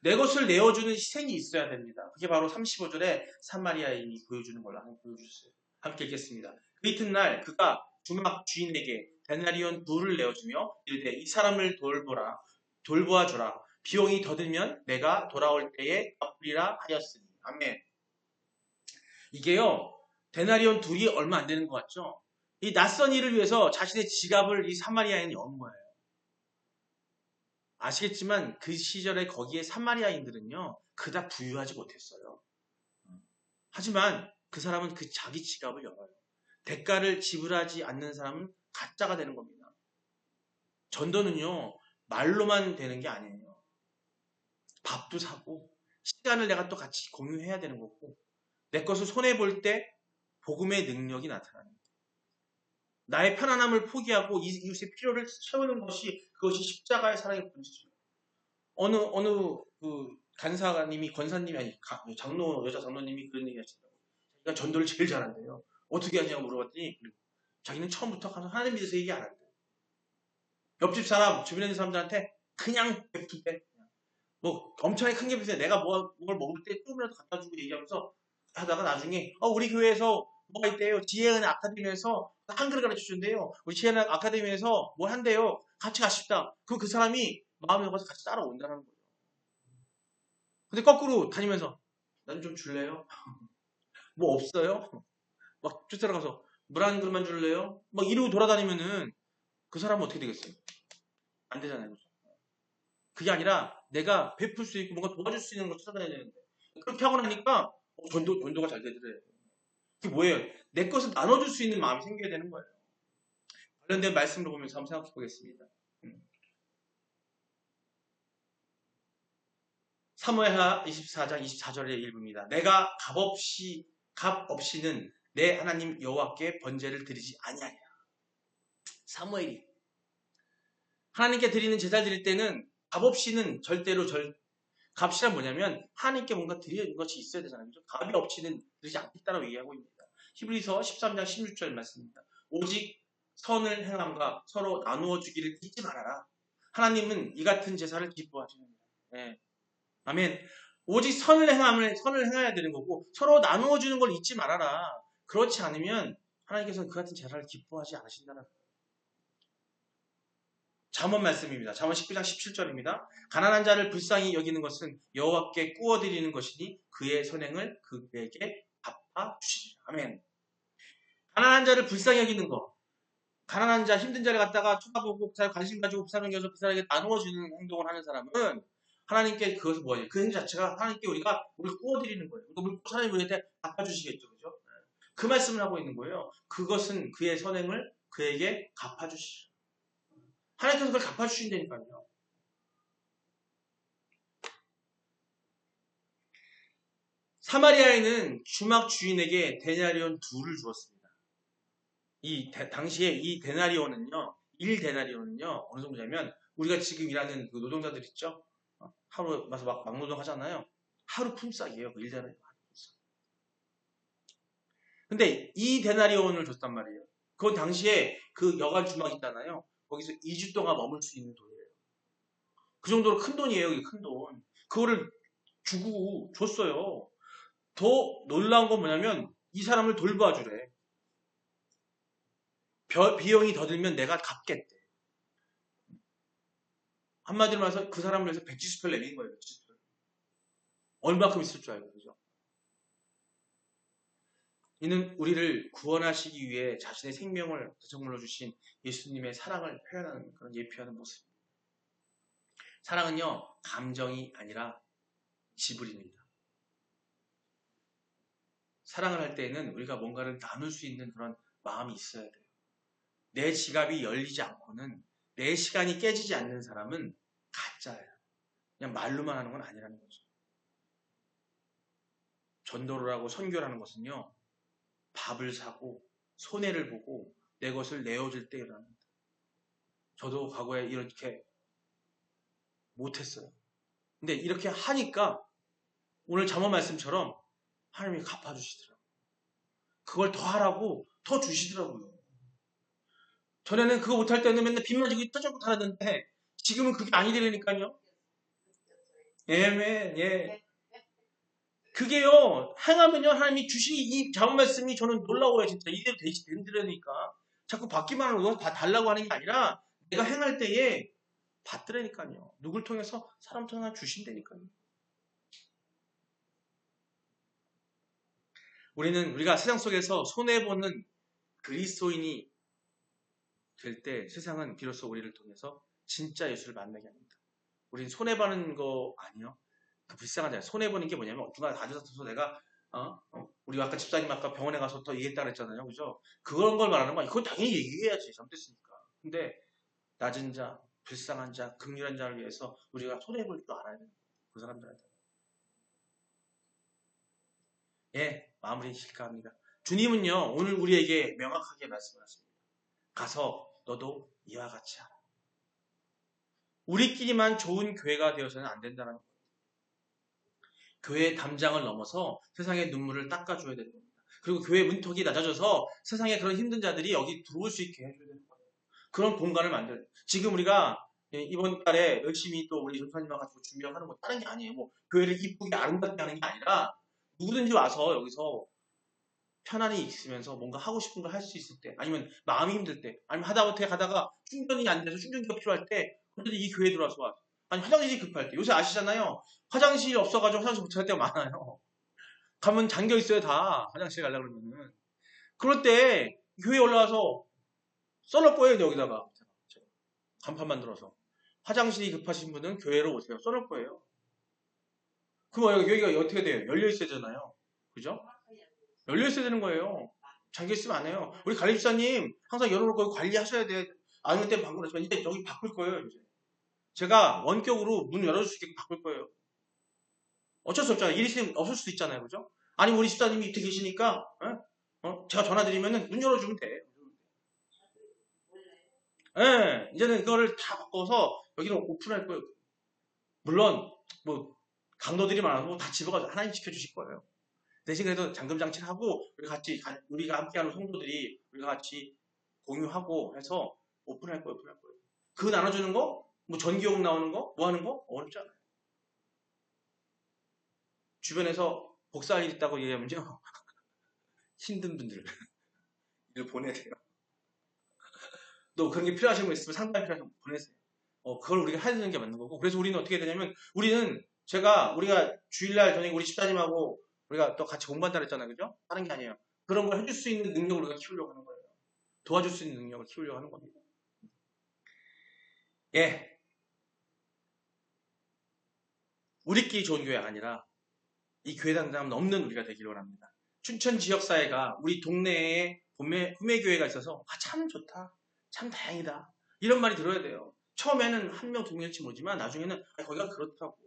내 것을 내어주는 희생이 있어야 됩니다. 그게 바로 35절에 사마리아인이 보여주는 걸로 한번 보여주셨어요. 함께 읽겠습니다. 그 이튿날 그가 주막 주인에게 데나리온 둘을 내어주며 이르되 이 사람을 돌보아 주라. 비용이 더 들면 내가 돌아올 때에 갚으리라 하였으니. 아멘. 이게요, 데나리온 둘이 얼마 안 되는 것 같죠? 이 낯선 일을 위해서 자신의 지갑을 이 사마리아인이 연 거예요. 아시겠지만 그 시절에 거기에 사마리아인들은요, 그닥 부유하지 못했어요. 하지만 그 사람은 그 자기 지갑을 열어요. 대가를 지불하지 않는 사람은 가짜가 되는 겁니다. 전도는요, 말로만 되는 게 아니에요. 밥도 사고 시간을 내가 또 같이 공유해야 되는 거고 내 것을 손해볼 때 복음의 능력이 나타납니다. 나의 편안함을 포기하고 이웃의 필요를 채우는 것이 그것이 십자가의 사랑의 본질이에요. 어느 그 간사님이 권사님이 아니 장로 여자 장로님이 그런 얘기 하시더라고요. 자기가 전도를 제일 잘한대요. 어떻게 하냐고 물어봤더니 자기는 처음부터 하나님 믿어서 얘기 안 한대요. 옆집 사람 주변에 있는 사람들한테 그냥 베풀 때 뭐 엄청나게 큰 게 비싸요. 내가 뭘 먹을 때 조금이라도 갖다 주고 얘기하면서 하다가 나중에 우리 교회에서 뭐가 있대요. 지혜은 아카데미에서 한글을 가르쳐 준대요. 우리 지혜은 아카데미에서 뭘 한대요. 같이 가십시다. 그럼 그 사람이 마음에 먹어서 같이 따라온다는 거예요. 근데 거꾸로 다니면서 난 좀 줄래요? 뭐 없어요? 막 쫓아가서 물 한 그릇만 줄래요? 막 이러고 돌아다니면은 그 사람은 어떻게 되겠어요? 안 되잖아요. 그게 아니라 내가 베풀 수 있고 뭔가 도와줄 수 있는 걸 찾아다녀야 되는데 그렇게 하고 나니까 전도가 잘 되더래요. 그게 뭐예요? 내 것을 나눠줄 수 있는 마음이 생겨야 되는 거예요. 관련된 말씀을 보면서 한번 생각해 보겠습니다. 사무엘하 24장 24절의 일부입니다. 내가 값 없이는 내 하나님 여호와께 번제를 드리지 아니하리라. 사무엘이 하나님께 드리는 제사 드릴 때는 값 없이는 절대로 값이란 뭐냐면 하나님께 뭔가 드리는 것이 있어야 되잖아요. 그렇죠? 값이 없이는 드리지 않겠다라고 얘기하고 있습니다. 히브리서 13장 16절 말씀입니다. 오직 선을 행함과 서로 나누어 주기를 잊지 말아라. 하나님은 이 같은 제사를 기뻐하십니다. 네. 아멘. 오직 선을 행해야 되는 거고 서로 나누어 주는 걸 잊지 말아라. 그렇지 않으면 하나님께서는 그 같은 제사를 기뻐하지 않으신다는 거예요. 잠언 말씀입니다. 잠언 19장 17절입니다. 가난한 자를 불쌍히 여기는 것은 여호와께 꾸어드리는 것이니 그의 선행을 그에게 갚아주시리라. 아멘. 가난한 자를 불쌍히 여기는 것. 가난한 자, 힘든 자를 갖다가 쳐다보고 그 사람 관심 가지고 그 사람을 위해서 그 사람에게 나누어주는 행동을 하는 사람은 하나님께 그것을 뭐예요? 그 행위 자체가 하나님께 우리가 꾸어드리는 거예요. 그러니까 하나님 우리한테 갚아주시겠죠. 그죠? 그 말씀을 하고 있는 거예요. 그것은 그의 선행을 그에게 갚아주시죠. 하나님께서 그걸 갚아주신다니까요. 사마리아인은 주막 주인에게 데나리온 둘을 주었습니다. 당시에 이 데나리온은요, 1데나리온은요, 어느 정도냐면, 우리가 지금 일하는 그 노동자들 있죠? 하루 와서 막 노동 하잖아요. 하루 품삯이에요. 그 1데나리온 하루 품삯. 근데 이 데나리온을 줬단 말이에요. 그건 당시에 그 여관 주막 있잖아요. 거기서 2주 동안 머물 수 있는 돈이에요. 그 정도로 큰 돈이에요. 이게 큰 돈. 그거를 주고 줬어요. 더 놀라운 건 뭐냐면 이 사람을 돌봐 주래. 비용이 더 들면 내가 갚겠대. 한마디로 말해서 그 사람을 위해서 백지수표를 내민 거예요. 백지수표. 얼마큼 있을 줄 알고, 그죠? 이는 우리를 구원하시기 위해 자신의 생명을 대성물로 주신 예수님의 사랑을 표현하는 그런 예표하는 모습입니다. 사랑은요, 감정이 아니라 지불입니다. 사랑을 할 때에는 우리가 뭔가를 나눌 수 있는 그런 마음이 있어야 돼요. 내 지갑이 열리지 않고는, 내 시간이 깨지지 않는 사람은 가짜예요. 그냥 말로만 하는 건 아니라는 거죠. 전도를 하고 선교를 하는 것은요, 밥을 사고 손해를 보고 내 것을 내어줄 때 일어납니다. 저도 과거에 이렇게 못했어요. 근데 이렇게 하니까 오늘 잠언 말씀처럼 하나님이 갚아주시더라고요. 그걸 더 하라고 더 주시더라고요. 전에는 그거 못할 때는 맨날 빚만 지고 떠들고 살았는데 지금은 그게 아니 되니까요. 예. 그게요, 행하면요, 하나님이 주신 이 잠언 말씀이 저는 놀라워요, 진짜. 이대로 된다니까. 자꾸 받기만 하고 다 달라고 하는 게 아니라 내가 행할 때에 받더라니까요. 누굴 통해서? 사람 통해서 주신다니까요. 우리가 세상 속에서 손해보는 그리스도인이 될 때 세상은 비로소 우리를 통해서 진짜 예수를 만나게 합니다. 우리는 손해보는 거 아니요. 그 불쌍하잖아요. 손해보는 게 뭐냐면 누가 가져서 내가 우리 아까 집사님 아까 병원에 가서 더 얘기했다 그랬잖아요. 그죠? 그런 걸 말하는 거야. 그건 당연히 얘기해야지. 잘못됐으니까. 근데 낮은 자, 불쌍한 자, 긍휼한 자를 위해서 우리가 손해볼 줄 알아야 돼요. 그 사람들한테. 예, 마무리 실까 합니다. 주님은요, 오늘 우리에게 명확하게 말씀하십니다. 가서 너도 이와 같이 하라. 우리끼리만 좋은 교회가 되어서는 안 된다는 거예요. 교회의 담장을 넘어서 세상의 눈물을 닦아줘야 되는 겁니다. 그리고 교회 문턱이 낮아져서 세상에 그런 힘든 자들이 여기 들어올 수 있게 해줘야 되는 거예요. 그런 공간을 만들어요. 지금 우리가 이번 달에 열심히 또 우리 전사님과 같이 준비하는 거 다른 게 아니에요. 뭐 교회를 이쁘게 아름답게 하는 게 아니라 누구든지 와서 여기서 편안히 있으면서 뭔가 하고 싶은 걸 할 수 있을 때, 아니면 마음이 힘들 때, 아니면 하다못해 가다가 충전이 안 돼서 충전기가 필요할 때, 그런데 이 교회에 들어와서 와. 아니 화장실이 급할 때, 요새 아시잖아요. 화장실이 없어가지고 화장실 못 찾을 때가 많아요. 가면 잠겨 있어요 다. 화장실 가려고 그러면은. 그럴 때 교회에 올라와서 써놓을 거예요 여기다가 간판 만들어서. 화장실이 급하신 분은 교회로 오세요. 써놓을 거예요. 그럼 여기가 어떻게 돼요? 열려 있어야 되잖아요. 그죠? 열려 있어야 되는 거예요. 잠겨 있으면 안 해요. 우리 관리집사님 항상 열어놓고 관리하셔야 돼. 아니면 때 방금 그랬지만 이제 여기 바꿀 거예요. 이제 제가 원격으로 문 열어줄 수 있게 바꿀 거예요. 어쩔 수 없잖아요. 일이 있으면 없을 수도 있잖아요. 그죠? 아니 우리 집사님이 밑에 계시니까 제가 전화 드리면은 문 열어주면 돼. 예, 이제는 그거를 다 바꿔서 여기는 오픈할 거예요. 물론 뭐 강도들이 많아서 다 집어가지고 하나님 지켜주실 거예요. 대신 그래도 잠금장치를 하고 우리가 함께하는 성도들이 우리가 같이 공유하고 해서 오픈할 거예요. 그거 나눠주는 거, 뭐 전기요금 나오는 거, 뭐 하는 거 어렵지 않아요. 주변에서 복사할 일 있다고 얘기하면요 힘든 분들 이걸 보내야 돼요. 또 그런 게 필요하신 분 있으면 상담이 필요하신 분 보내세요. 그걸 우리가 해야 되는 게 맞는 거고. 그래서 우리는 어떻게 되냐면 우리가 주일날 저녁에 우리 집사님하고 우리가 또 같이 공부한다 그랬잖아요. 그죠? 하는 게 아니에요. 그런 걸 해줄 수 있는 능력을 우리가 키우려고 하는 거예요. 도와줄 수 있는 능력을 키우려고 하는 겁니다. 예. 우리끼리 좋은 교회가 아니라 이 교회 당장 넘는 우리가 되기를 원합니다. 춘천 지역사회가 우리 동네에 후매교회가 있어서 참 좋다. 참 다행이다. 이런 말이 들어야 돼요. 처음에는 한 명, 두 명일지 모르지만 나중에는 거기가 그렇더라고.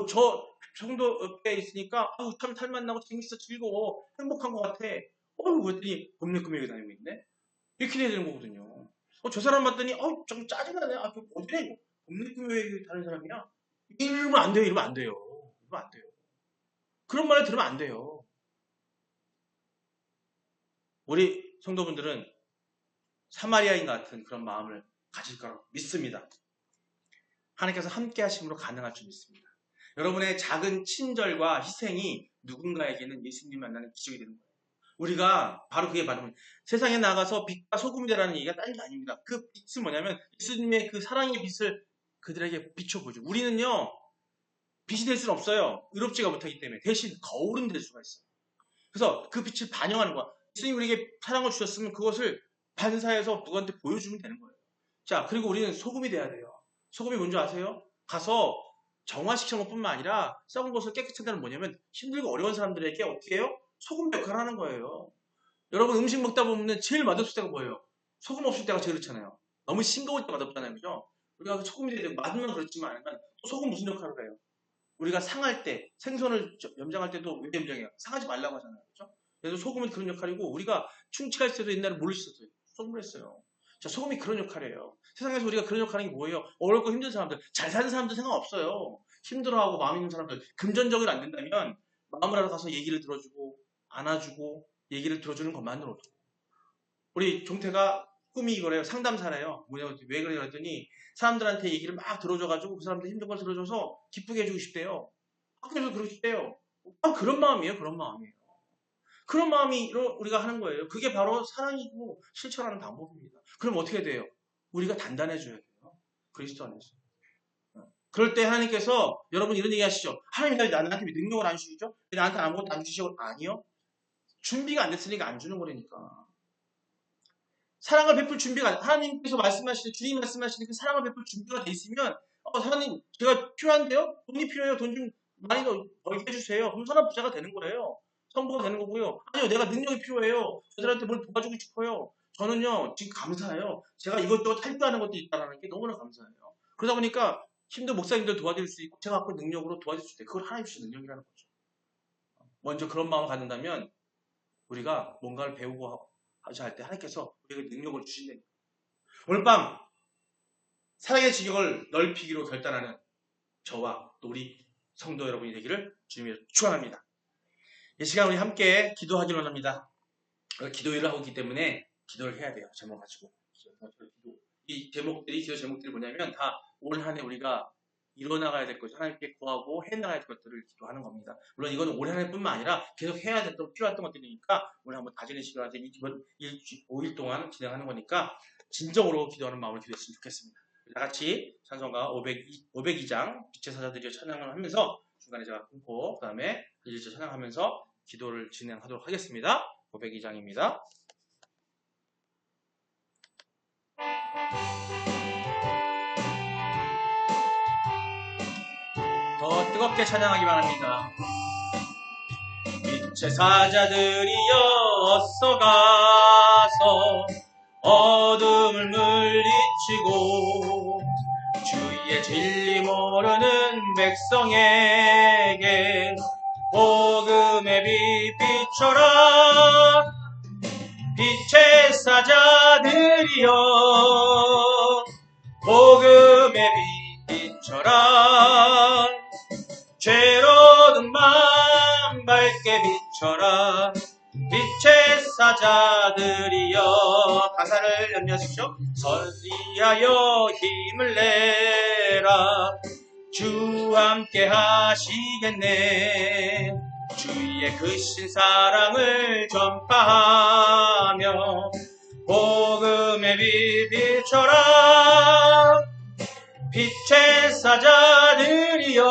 저 정도 옆에 있으니까 참 탈만나고 재밌어 즐거워 행복한 것 같아. 그랬더니 봄내꿈에 다니고 있네. 이렇게 돼야 되는 거거든요. 저 사람 봤더니 좀 짜증나네. 어디래? 봄내꿈에 다니는 사람이야. 이러면 안 돼요. 이러면 안 돼요. 그런 말을 들으면 안 돼요. 우리 성도분들은 사마리아인 같은 그런 마음을 가질 거라고 믿습니다. 하나님께서 함께 하심으로 가능할 줄 믿습니다. 여러분의 작은 친절과 희생이 누군가에게는 예수님 만나는 기적이 되는 거예요. 우리가 바로 그게 바로 세상에 나가서 빛과 소금이 되라는 얘기가 다른 게 아닙니다. 그 빛은 뭐냐면 예수님의 그 사랑의 빛을 그들에게 비춰보죠. 우리는요 빛이 될 수는 없어요. 의롭지가 못하기 때문에. 대신 거울은 될 수가 있어요. 그래서 그 빛을 반영하는 거야. 예수님이 우리에게 사랑을 주셨으면 그것을 반사해서 누구한테 보여주면 되는 거예요. 자, 그리고 우리는 소금이 돼야 돼요. 소금이 뭔지 아세요? 가서 정화시키는 것뿐만 아니라 썩은 것을 깨끗하다는 뭐냐면 힘들고 어려운 사람들에게 어떻게 해요? 소금 역할을 하는 거예요. 여러분 음식 먹다 보면 제일 맛없을 때가 뭐예요? 소금 없을 때가 제일 그렇잖아요. 너무 싱거울 때 맛없잖아요. 그죠? 우리가 소금이 되게 맛은 그렇지만 또 소금 무슨 역할을 해요? 우리가 상할 때, 생선을 염장할 때도 왜 염장해요? 상하지 말라고 하잖아요. 그죠? 그래서 소금은 그런 역할이고, 우리가 충치가 있을 때도 옛날에 뭘 썼어요? 소금을 했어요. 자, 소금이 그런 역할이에요. 세상에서 우리가 그런 역할인 게 뭐예요? 어렵고 힘든 사람들, 잘 사는 사람들 상관없어요. 힘들어하고 마음 있는 사람들, 금전적으로 안 된다면 마음을 알아가서 얘기를 들어주고, 안아주고, 얘기를 들어주는 것만으로도. 우리 종태가 꿈이 이거래요. 상담사래요. 뭐냐, 왜 그래요? 그랬더니 사람들한테 얘기를 막 들어줘가지고 그 사람들 힘든 걸 들어줘서 기쁘게 해주고 싶대요. 학교에서 그러고 싶대요. 그런 마음이에요. 그런 마음이에요. 그런 마음이 우리가 하는 거예요. 그게 바로 사랑이고 실천하는 방법입니다. 그럼 어떻게 돼요? 우리가 단단해져야 돼요. 그리스도 안에서. 그럴 때 하나님께서 여러분 이런 얘기 하시죠. 하나님 나한테 능력을 안 주시죠? 나한테 아무것도 안 주시죠? 아니요. 준비가 안 됐으니까 안 주는 거라니까. 사랑을 베풀 준비가 하나님께서 말씀하시는 주님 말씀하시는 그 사랑을 베풀 준비가 돼 있으면 하나님 제가 필요한데요? 돈이 필요해요. 돈 좀 많이 더 벌게 해주세요. 그럼 사람 부자가 되는 거예요. 성부가 되는 거고요. 아니요, 내가 능력이 필요해요. 저들한테 뭘 도와주고 싶어요. 저는요 지금 감사해요. 제가 이것저것 탈주하는 것도 있다는 게 너무나 감사해요. 그러다 보니까 힘든 목사님들 도와줄 수 있고 제가 갖고 있는 능력으로 도와줄 수 있고 그걸 하나님 주신 능력이라는 거죠. 먼저 그런 마음을 갖는다면 우리가 뭔가를 배우고 하자 할 때 하나님께서 우리에게 능력을 주신다니까. 오늘 밤 사랑의 지경을 넓히기로 결단하는 저와 또 우리 성도 여러분이 되기를 주님으로 축원합니다. 이 시간 우리 함께 기도하기로 합니다. 기도회를 하고 있기 때문에 기도를 해야 돼요. 제목 가지고. 이 제목들이 기도 제목들이 뭐냐면 다 올 한 해 우리가 이뤄나가야 될 것을 하나님께 구하고 해나가야 될 것들을 기도하는 겁니다. 물론 이건 올 한 해뿐만 아니라 계속 해야 됐던 필요했던 것들이니까 오늘 한번 다지는 시간에 이번 5일 동안 진행하는 거니까 진정으로 기도하는 마음을 기도했으면 좋겠습니다. 다 같이 찬송가 502장 빛의 사자들이 찬양을 하면서 중간에 제가 공포 그 다음에 일절 찬양하면서 기도를 진행하도록 하겠습니다. 502장입니다. 더 뜨겁게 찬양하기 바랍니다. 빛의 사자들이여 어서 가서 어둠을 물리치고 주의 진리 모르는 백성에게 복음의 빛 비춰라. 빛의 사자들이여 복음의 빛 비춰라. 죄로운 맘 밝게 비춰라. 빛의 사자들이여 가사를 염려하십시오. 선지하여 힘을 내라. 주 함께 하시겠네. 주의 크신 사랑을 전파하며 복음의 빛 비춰라. 빛의 사자들이여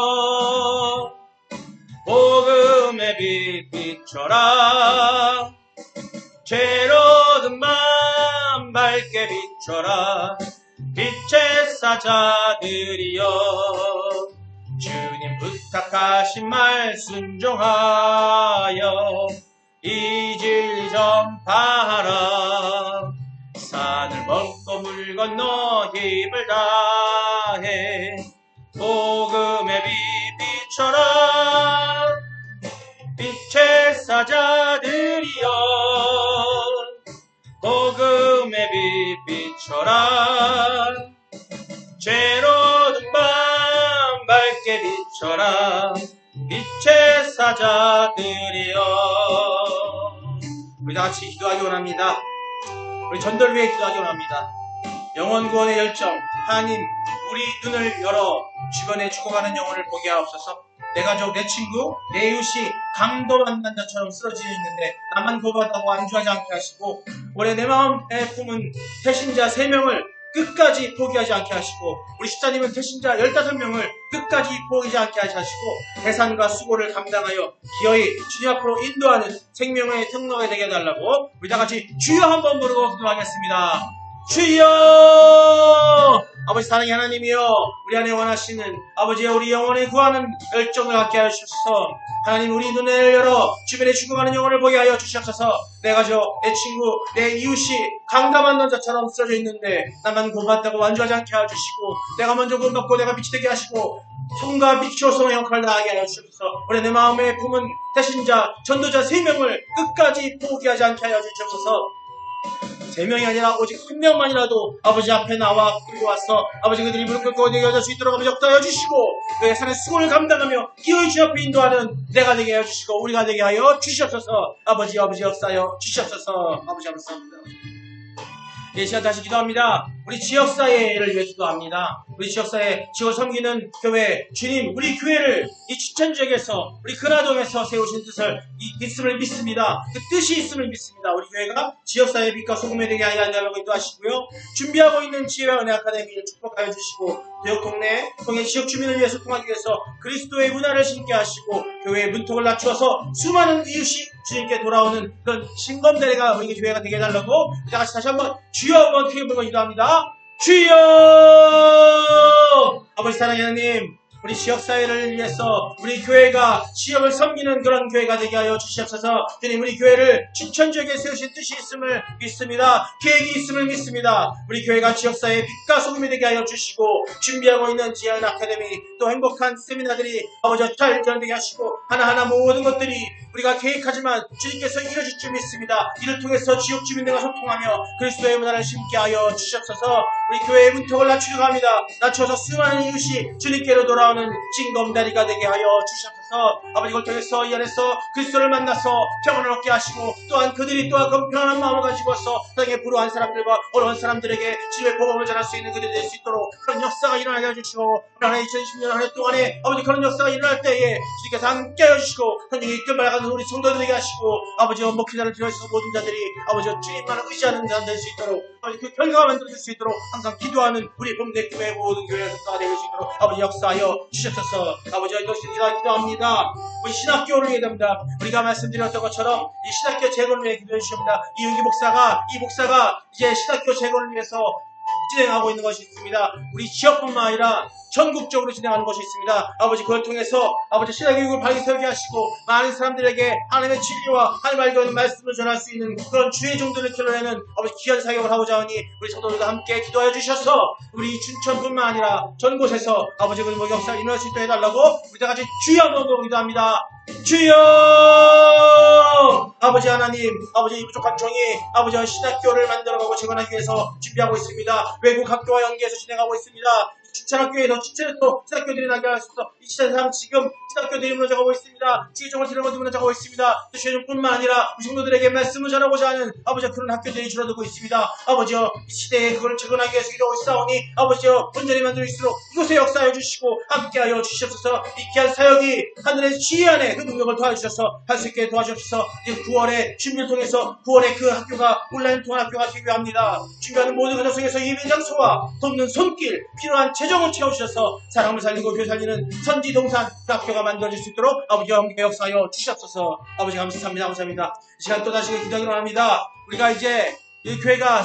복음의 빛 비춰라. 죄로운 맘 밝게 비춰라. 빛의 사자들이여 주님 부탁하신 말 순종하여 이 진리 전파하라. 산을 먹고 물 건너 힘을 다해 복음의 빛 비춰라. 빛의 사자들이여 복음의 빛 비춰라. 죄로운 밤 밝게 비춰라. 빛의 사자들이여. 우리 다같이 기도하기 원합니다. 우리 전도를 위해 기도하기 원합니다. 영혼 구원의 열정, 하나님 우리 눈을 열어 주변에 죽어가는 영혼을 보게 하옵소서. 내 가족, 내 친구, 내 이웃이 강도 만난 자처럼 쓰러져 있는데 나만 구원받다고 안주하지 않게 하시고 올해 내 마음에 품은 태신자 3명을 끝까지 포기하지 않게 하시고 우리 십사님은 태신자 15명을 끝까지 포기하지 않게 하시고 대산과 수고를 감당하여 기어이 주님 앞으로 인도하는 생명의 통로가 되게 해달라고 우리 다같이 주여 한번 부르고 기도하겠습니다. 주여! 아버지 사랑의 하나님이여, 우리 안에 원하시는 아버지여, 우리 영혼을 구하는 열정을 갖게 하시옵소서. 하나님, 우리 눈을 열어 주변에 죽어가는 영혼을 보게 하여 주시옵소서. 내 가족, 내 친구, 내 이웃이 강감한 남자처럼 쓰러져 있는데 나만 구원받다고 완주하지 않게 해주시고, 내가 먼저 구원받고 내가 빛이 되게 하시고 성과 빛으로서의 역할을 다하게 하여 주시옵소서. 우리 내 마음에 품은 대신자, 전도자 3명을 끝까지 포기하지 않게 하여 주시옵소서. 3명이 아니라 오직 1명만이라도 아버지 앞에 나와 끌고 와서 아버지 그들이 무릎 꿇고 어디에 여자 수 있도록 아버지 역사하여 주시고, 그의 산의 수고를 감당하며 기어이 주 앞에 인도하는 내가 되게 하여 주시고 우리가 되게 하여 주시옵소서. 아버지 역사하여 주시옵소서. 아버지 감사합니다. 이 시간 다시 기도합니다. 우리 지역사회를 위해 기도합니다. 우리 지역사회, 지역을 섬기는 교회, 주님, 우리 교회를 이 추천지역에서, 우리 근하동에서 세우신 뜻을 있음을 믿습니다. 그 뜻이 있음을 믿습니다. 우리 교회가 지역사회의 빛과 소금이 되게 하여 달라고 인도하시고요. 준비하고 있는 지혜와 은혜 아카데미를 축복하여 주시고, 지역 동네, 통해 지역 주민을 위해 소통하기 위해서 그리스도의 문화를 신게 하시고, 교회의 문턱을 낮추어서 수많은 이웃이 주님께 돌아오는 그런 신검대회가 우리 교회가 되게 해달라고 같이 다시 한번 주여 한번 크게 불러 기도합니다. 주여! 아버지 사랑의 하나님, 우리 지역사회를 위해서 우리 교회가 지역을 섬기는 그런 교회가 되게 하여 주시옵소서. 주님, 우리 교회를 추천지역에 세우신 뜻이 있음을 믿습니다. 계획이 있음을 믿습니다. 우리 교회가 지역사회의 빛과 소금이 되게 하여 주시고, 준비하고 있는 지연 아카데미, 또 행복한 세미나들이 아버지 잘 전되게 하시고, 하나하나 모든 것들이 우리가 계획하지만 주님께서 이루어질 줄 믿습니다. 이를 통해서 지역 주민들과 소통하며 그리스도의 문화를 심게 하여 주시옵소서. 우리 교회의 문턱을 낮추려고 합니다. 낮춰서 수많은 이웃이 주님께로 돌아오는 징검다리가 되게 하여 주시옵소서. 아버지, 이걸 통해서 이 안에서 그리스도를 만나서 평안을 얻게 하시고, 또한 그들이 또한 그 평안한 마음을 가지고서 땅에 불우한 사람들과 어려운 사람들에게 주님의 복음을 전할 수 있는 그들이 될 수 있도록 그런 역사가 일어나게 해주시고, 하나님 2020년 한 해 동안에 아버지 그런 역사가 일어날 때에 주님께서 함께 해주시고 현장에 이끌 말하는 우리 성도들에게 하시고, 아버지 목회자를 비롯해서 모든 자들이 아버지 주님만을 의지하는 자들 될 수 있도록, 아버지 그 결과가 만들어질 수 있도록 항상 기도하는 우리 봉대 교회 모든 교회의 역사가 될 수 있도록 아버지 역사하여 주셨소서. 아버지 이것이 기도합니다. 우리 신학교를 위해 됩니다. 우리가 말씀드렸던 것처럼 이 신학교 재건을 위해 기도해 주십니다. 이 목사가 이제 신학교 재건을 위해서 진행하고 있는 것이 있습니다. 우리 지역뿐만 아니라 전국적으로 진행하는 것이 있습니다. 아버지 그걸 통해서 아버지 신학교육을 바르게 세우게 하시고, 많은 사람들에게 하나님의 진리와 하나님 알고 있는 말씀을 전할 수 있는 그런 주의 종들을 길러내는 아버지 귀한 사역을 하고자 하니 우리 성도들과 함께 기도하여 주셔서 우리 춘천뿐만 아니라 전 곳에서 아버지 그 역사를 일어날 수 있도록 해달라고 우리 다같이 주여 한번 기도합니다. 주여! 아버지 하나님, 아버지 이 부족한 종이 아버지 신학교를 만들어가고 재건하기 위해서 준비하고 있습니다. 외국 학교와 연계해서 진행하고 있습니다. 추천학교에서 추천해서 신학교들이 나게 할 수 있어 이 시대상 지금 신학교들이 무너져가고 있습니다. 지휘종을 들어가도 무너져가고 있습니다. 또 주의종뿐만 아니라 우리 성도들에게 말씀을 전하고자 하는 아버지 그런 학교들이 줄어들고 있습니다. 아버지여, 이 시대에 그걸 재건하기 위해서 이러고 있사오니 아버지여, 온전히 만들어질수록 이곳에 역사해 주시고 함께하여 주시옵소서. 이 귀한 사역이 하늘의 지혜 안에 그 능력을 도와주셔서 할 수 있게 도와주셔서 이제 9월에 준비를 통해서 9월에 그 학교가 온라인 통한 학교가 되기로 합니다. 준비하는 모든 과정 속에서 예배 장소와 돕는 손길, 필요한 재정을 채워주셔서 사람을 살리고 교회 살리는 선지동산 그 학교가 만들어질 수 있도록 아버지와 함께 역사하여 주시옵소서. 아버지 감사합니다. 이 시간 또다시 기도하기로 합니다. 우리가 이제 이 교회가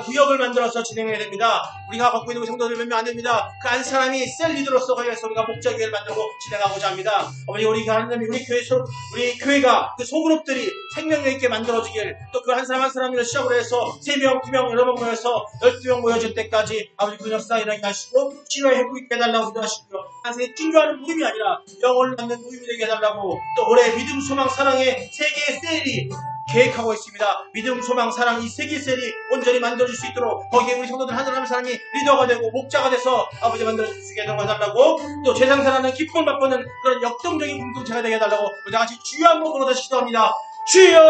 구역을 만들어서 진행해야 됩니다. 우리가 갖고 있는 성도들 몇 명 안 됩니다. 그 한 사람이 셀 리더로서 거기에서 우리가 목자교회를 만들고 진행하고자 합니다. 어머니, 우리 교회가 그 소그룹들이 생명력 있게 만들어지길, 또 그 한 사람 한 사람을 시작으로 해서 3명, 2명, 여러 명 모여서 12명 모여질 때까지 아버지 그 역사 일어나게 하시고 치료에 회복 있게 해달라고 기도하시고요. 단순히 찡조하는 모임이 아니라 영혼을 낳는 모임이 되게 해달라고, 또 올해 믿음, 소망, 사랑의 세계의 셀이 계획하고 있습니다. 믿음, 소망, 사랑 이 세 개의 셀이 온전히 만들어질 수 있도록 거기에 우리 성도들 한 사람이 리더가 되고 목자가 돼서 아버지 만들어줄 수 있게 해달라고, 또 재상산하는 기쁨을 맛보는 그런 역동적인 공동체가 되게 해달라고 우리 다같이 주여 한번 불러 다시 기도합니다. 주여!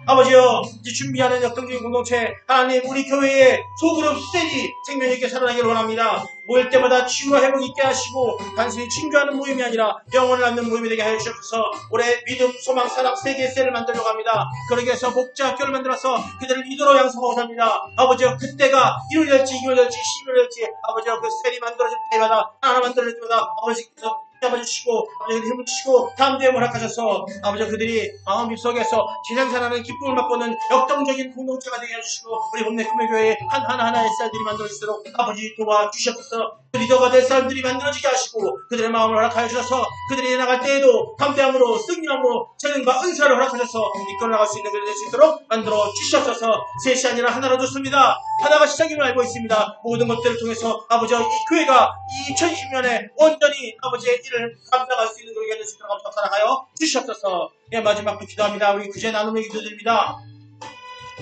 아버지여, 이제 준비하는 역동적인 공동체, 하나님 우리 교회의 소그룹 셀이 생명 있게 살아나기를 원합니다. 모일 때마다 치유와 회복 있게 하시고 단순히 친교하는 모임이 아니라 영혼을 낳는 모임이 되게 하여 주셔서 올해 믿음, 소망, 사랑 세 개의 셀을 만들려고 합니다. 그러기 위해서 목자 학교를 만들어서 그들을 리더로 양성하고자 합니다. 아버지여, 그때가 1월 될지 2월 될지 12월 될지 아버지여, 그 셀이 만들어질 때마다 하나 만들어질 때마다 아버지께서 잡아주시고 아버지 힘을 주시고 담대함을 허락하셔서 아버지 그들이 마음 속에서 지상사라는 기쁨을 맛보는 역동적인 공동체가 되게 해주시고 우리 봄내 꿈의 교회에 하나하나의 쌀들이 만들어지도록 아버지 도와주시옵소서. 리더가 될 사람들이 만들어지게 하시고 그들의 마음을 허락하여 주셔서 그들이 나갈 때에도 담대함으로 승리함으로 재능과 은사를 허락하셔서 이끌어 나갈 수 있는 그들이 될 수 있도록 만들어 주시옵소서. 셋이 아니라 하나로 좋습니다. 하나가 시작임을 알고 있습니다. 모든 것들을 통해서 아버지 이 교회가 2020년에 온전히 아버지의 일을 감당할 수 있는 교회가 될 수 있도록 감사 사랑하여 주시옵소서. 예, 마지막으로 기도합니다. 우리 구제 나눔의 기도드립니다.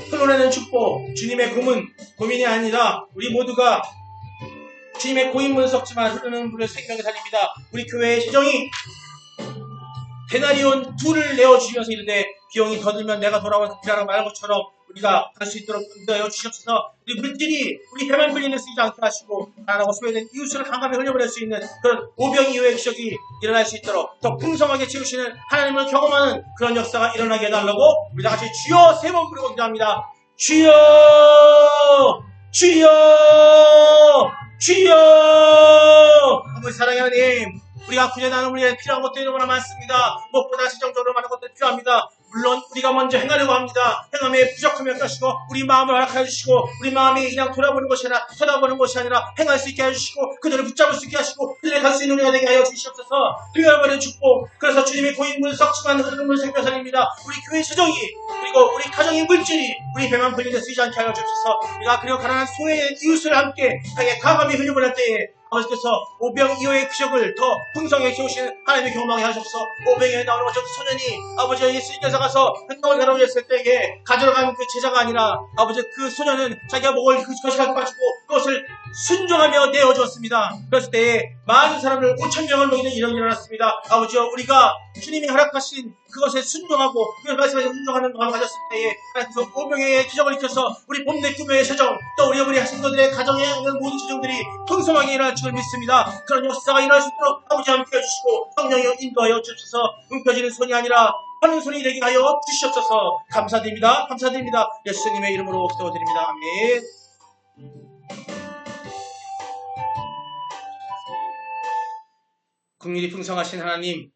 흘러내는 축복, 주님의 고민이 아니라 우리 모두가 주님의 고인물은 썩지만 흐르는 물을 생명에 살립니다. 우리 교회의 재정이 데나리온 2를 내어주시면서 이르되 비용이 더 들면 내가 돌아와서 일하라고 말한 것처럼 우리가 갈 수 있도록 인도하여 주시옵소서. 우리 물질이 우리 배만 불리는 쓰이지 않게 하시고 나라고 소외된 이웃을 강함에 흘려보낼 수 있는 그런 오병이어의 기적이 일어날 수 있도록 더 풍성하게 채우시는 하나님을 경험하는 그런 역사가 일어나게 해달라고 우리 다같이 주여 3번 부르고 기도합니다. 주여 주여 주여. 아버지 사랑의 하나님, 우리가 구제 나눔을 위해 필요한 것들이 너무나 많습니다. 무엇보다 재정적으로 많은 것들이 필요합니다. 물론 우리가 먼저 행하려고 합니다. 행함에 부족함이 없으시고 우리 마음을 허락하여 주시고 우리 마음이 그냥 돌아보는 것이 아니라 쳐다보는 것이 아니라 행할 수 있게 해주시고 그들을 붙잡을 수 있게 하시고 그들을 갈 수 있는 우리가 되게 하여 주시옵소서. 뛰어버린 축복. 그래서 주님의 고인물 썩지만 흐르는 물 생명산입니다. 우리 교회 재정이 그리고 우리 가정의 물질이 우리 배만 불리게 쓰이지 않게 하여 주옵소서. 우리가 그리고 가난한 소외의 이웃을 함께 향해 강함이 흘려보낼 때에 아버지께서 오병이어의 기적을 더 풍성하게 채우시는 하나님의 경험하게 하셔서 오병이어에 나오는 것처럼 소년이 아버지와 예수님께서 가서 행동을 가로졌을 때에 가져간 그 제자가 아니라 아버지 그 소년은 자기가 먹을 그것을 갖고 가지고 그것을 순종하며 내어주었습니다. 그랬을 때에 많은 사람을 5,000명을 먹이는 일이 일어났습니다. 아버지여 우리가 주님이 허락하신 그것에 순종하고 그 말씀에 순종하는 마음을 가졌을 때에 하나님께서 오병이어의 기적을 익혀서 우리 봄내 꿈의 재정 또 우리 어머니 하신 것들의 가정에 있는 모든 재정들이 풍성하게 일어날 줄 믿습니다. 그런 역사가 일어날 수 있도록 아버지 함께 해주시고 성령이 인도하여 주셔서 움켜쥐는 손이 아니라 하는 손이 되게 하여 주시옵소서. 감사드립니다. 감사드립니다. 예수님의 이름으로 기도드립니다. 아멘. 긍휼이 풍성하신 하나님,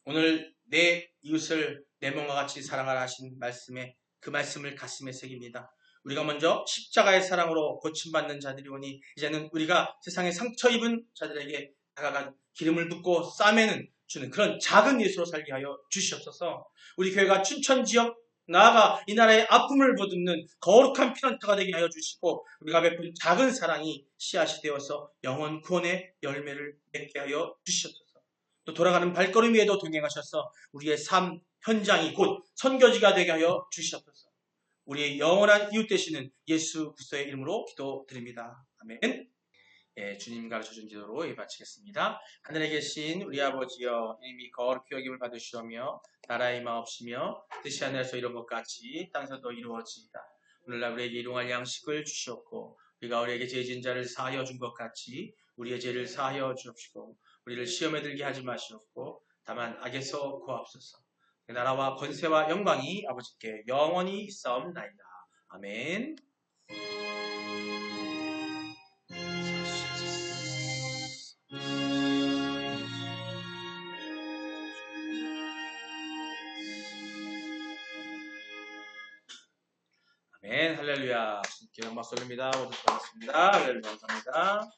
오늘 내 이웃을 내 몸과 같이 사랑하라 하신 말씀에 그 말씀을 가슴에 새깁니다. 우리가 먼저 십자가의 사랑으로 고침받는 자들이 오니 이제는 우리가 세상에 상처 입은 자들에게 다가간 기름을 붓고 싸매는 주는 그런 작은 예수로 살게 하여 주시옵소서. 우리 교회가 춘천 지역 나아가 이 나라의 아픔을 보듬는 거룩한 피난처가 되게 하여 주시고 우리가 베푼 작은 사랑이 씨앗이 되어서 영원 구원의 열매를 맺게 하여 주시옵소서. 또 돌아가는 발걸음 위에도 동행하셔서 우리의 삶 현장이 곧 선교지가 되게 하여 주시옵소서. 우리의 영원한 이웃 되시는 예수 그리스도의 이름으로 기도드립니다. 아멘. 예, 주님 가르쳐준 기도로 마치겠습니다. 하늘에 계신 우리 아버지여, 이름이 거룩히 여김을 받으시오며 나라의 마옵시며 뜻이 하늘에서 이룬 것 같이 땅에서도 이루어지이다. 오늘날 우리에게 일용할 양식을 주시옵고 우리가 우리에게 죄진 자를 사하여 준 것 같이 우리의 죄를 사하여 주옵시고 우리를 시험에 들게 하지 마시옵고 다만 악에서 구하옵소서. 나라와 권세와 영광이 아버지께 영원히 있사옵나이다. 아멘. 아멘. 할렐루야. 주님께 영광 돌립니다. 모두 수고하셨습니다. 할렐루야. 감사합니다.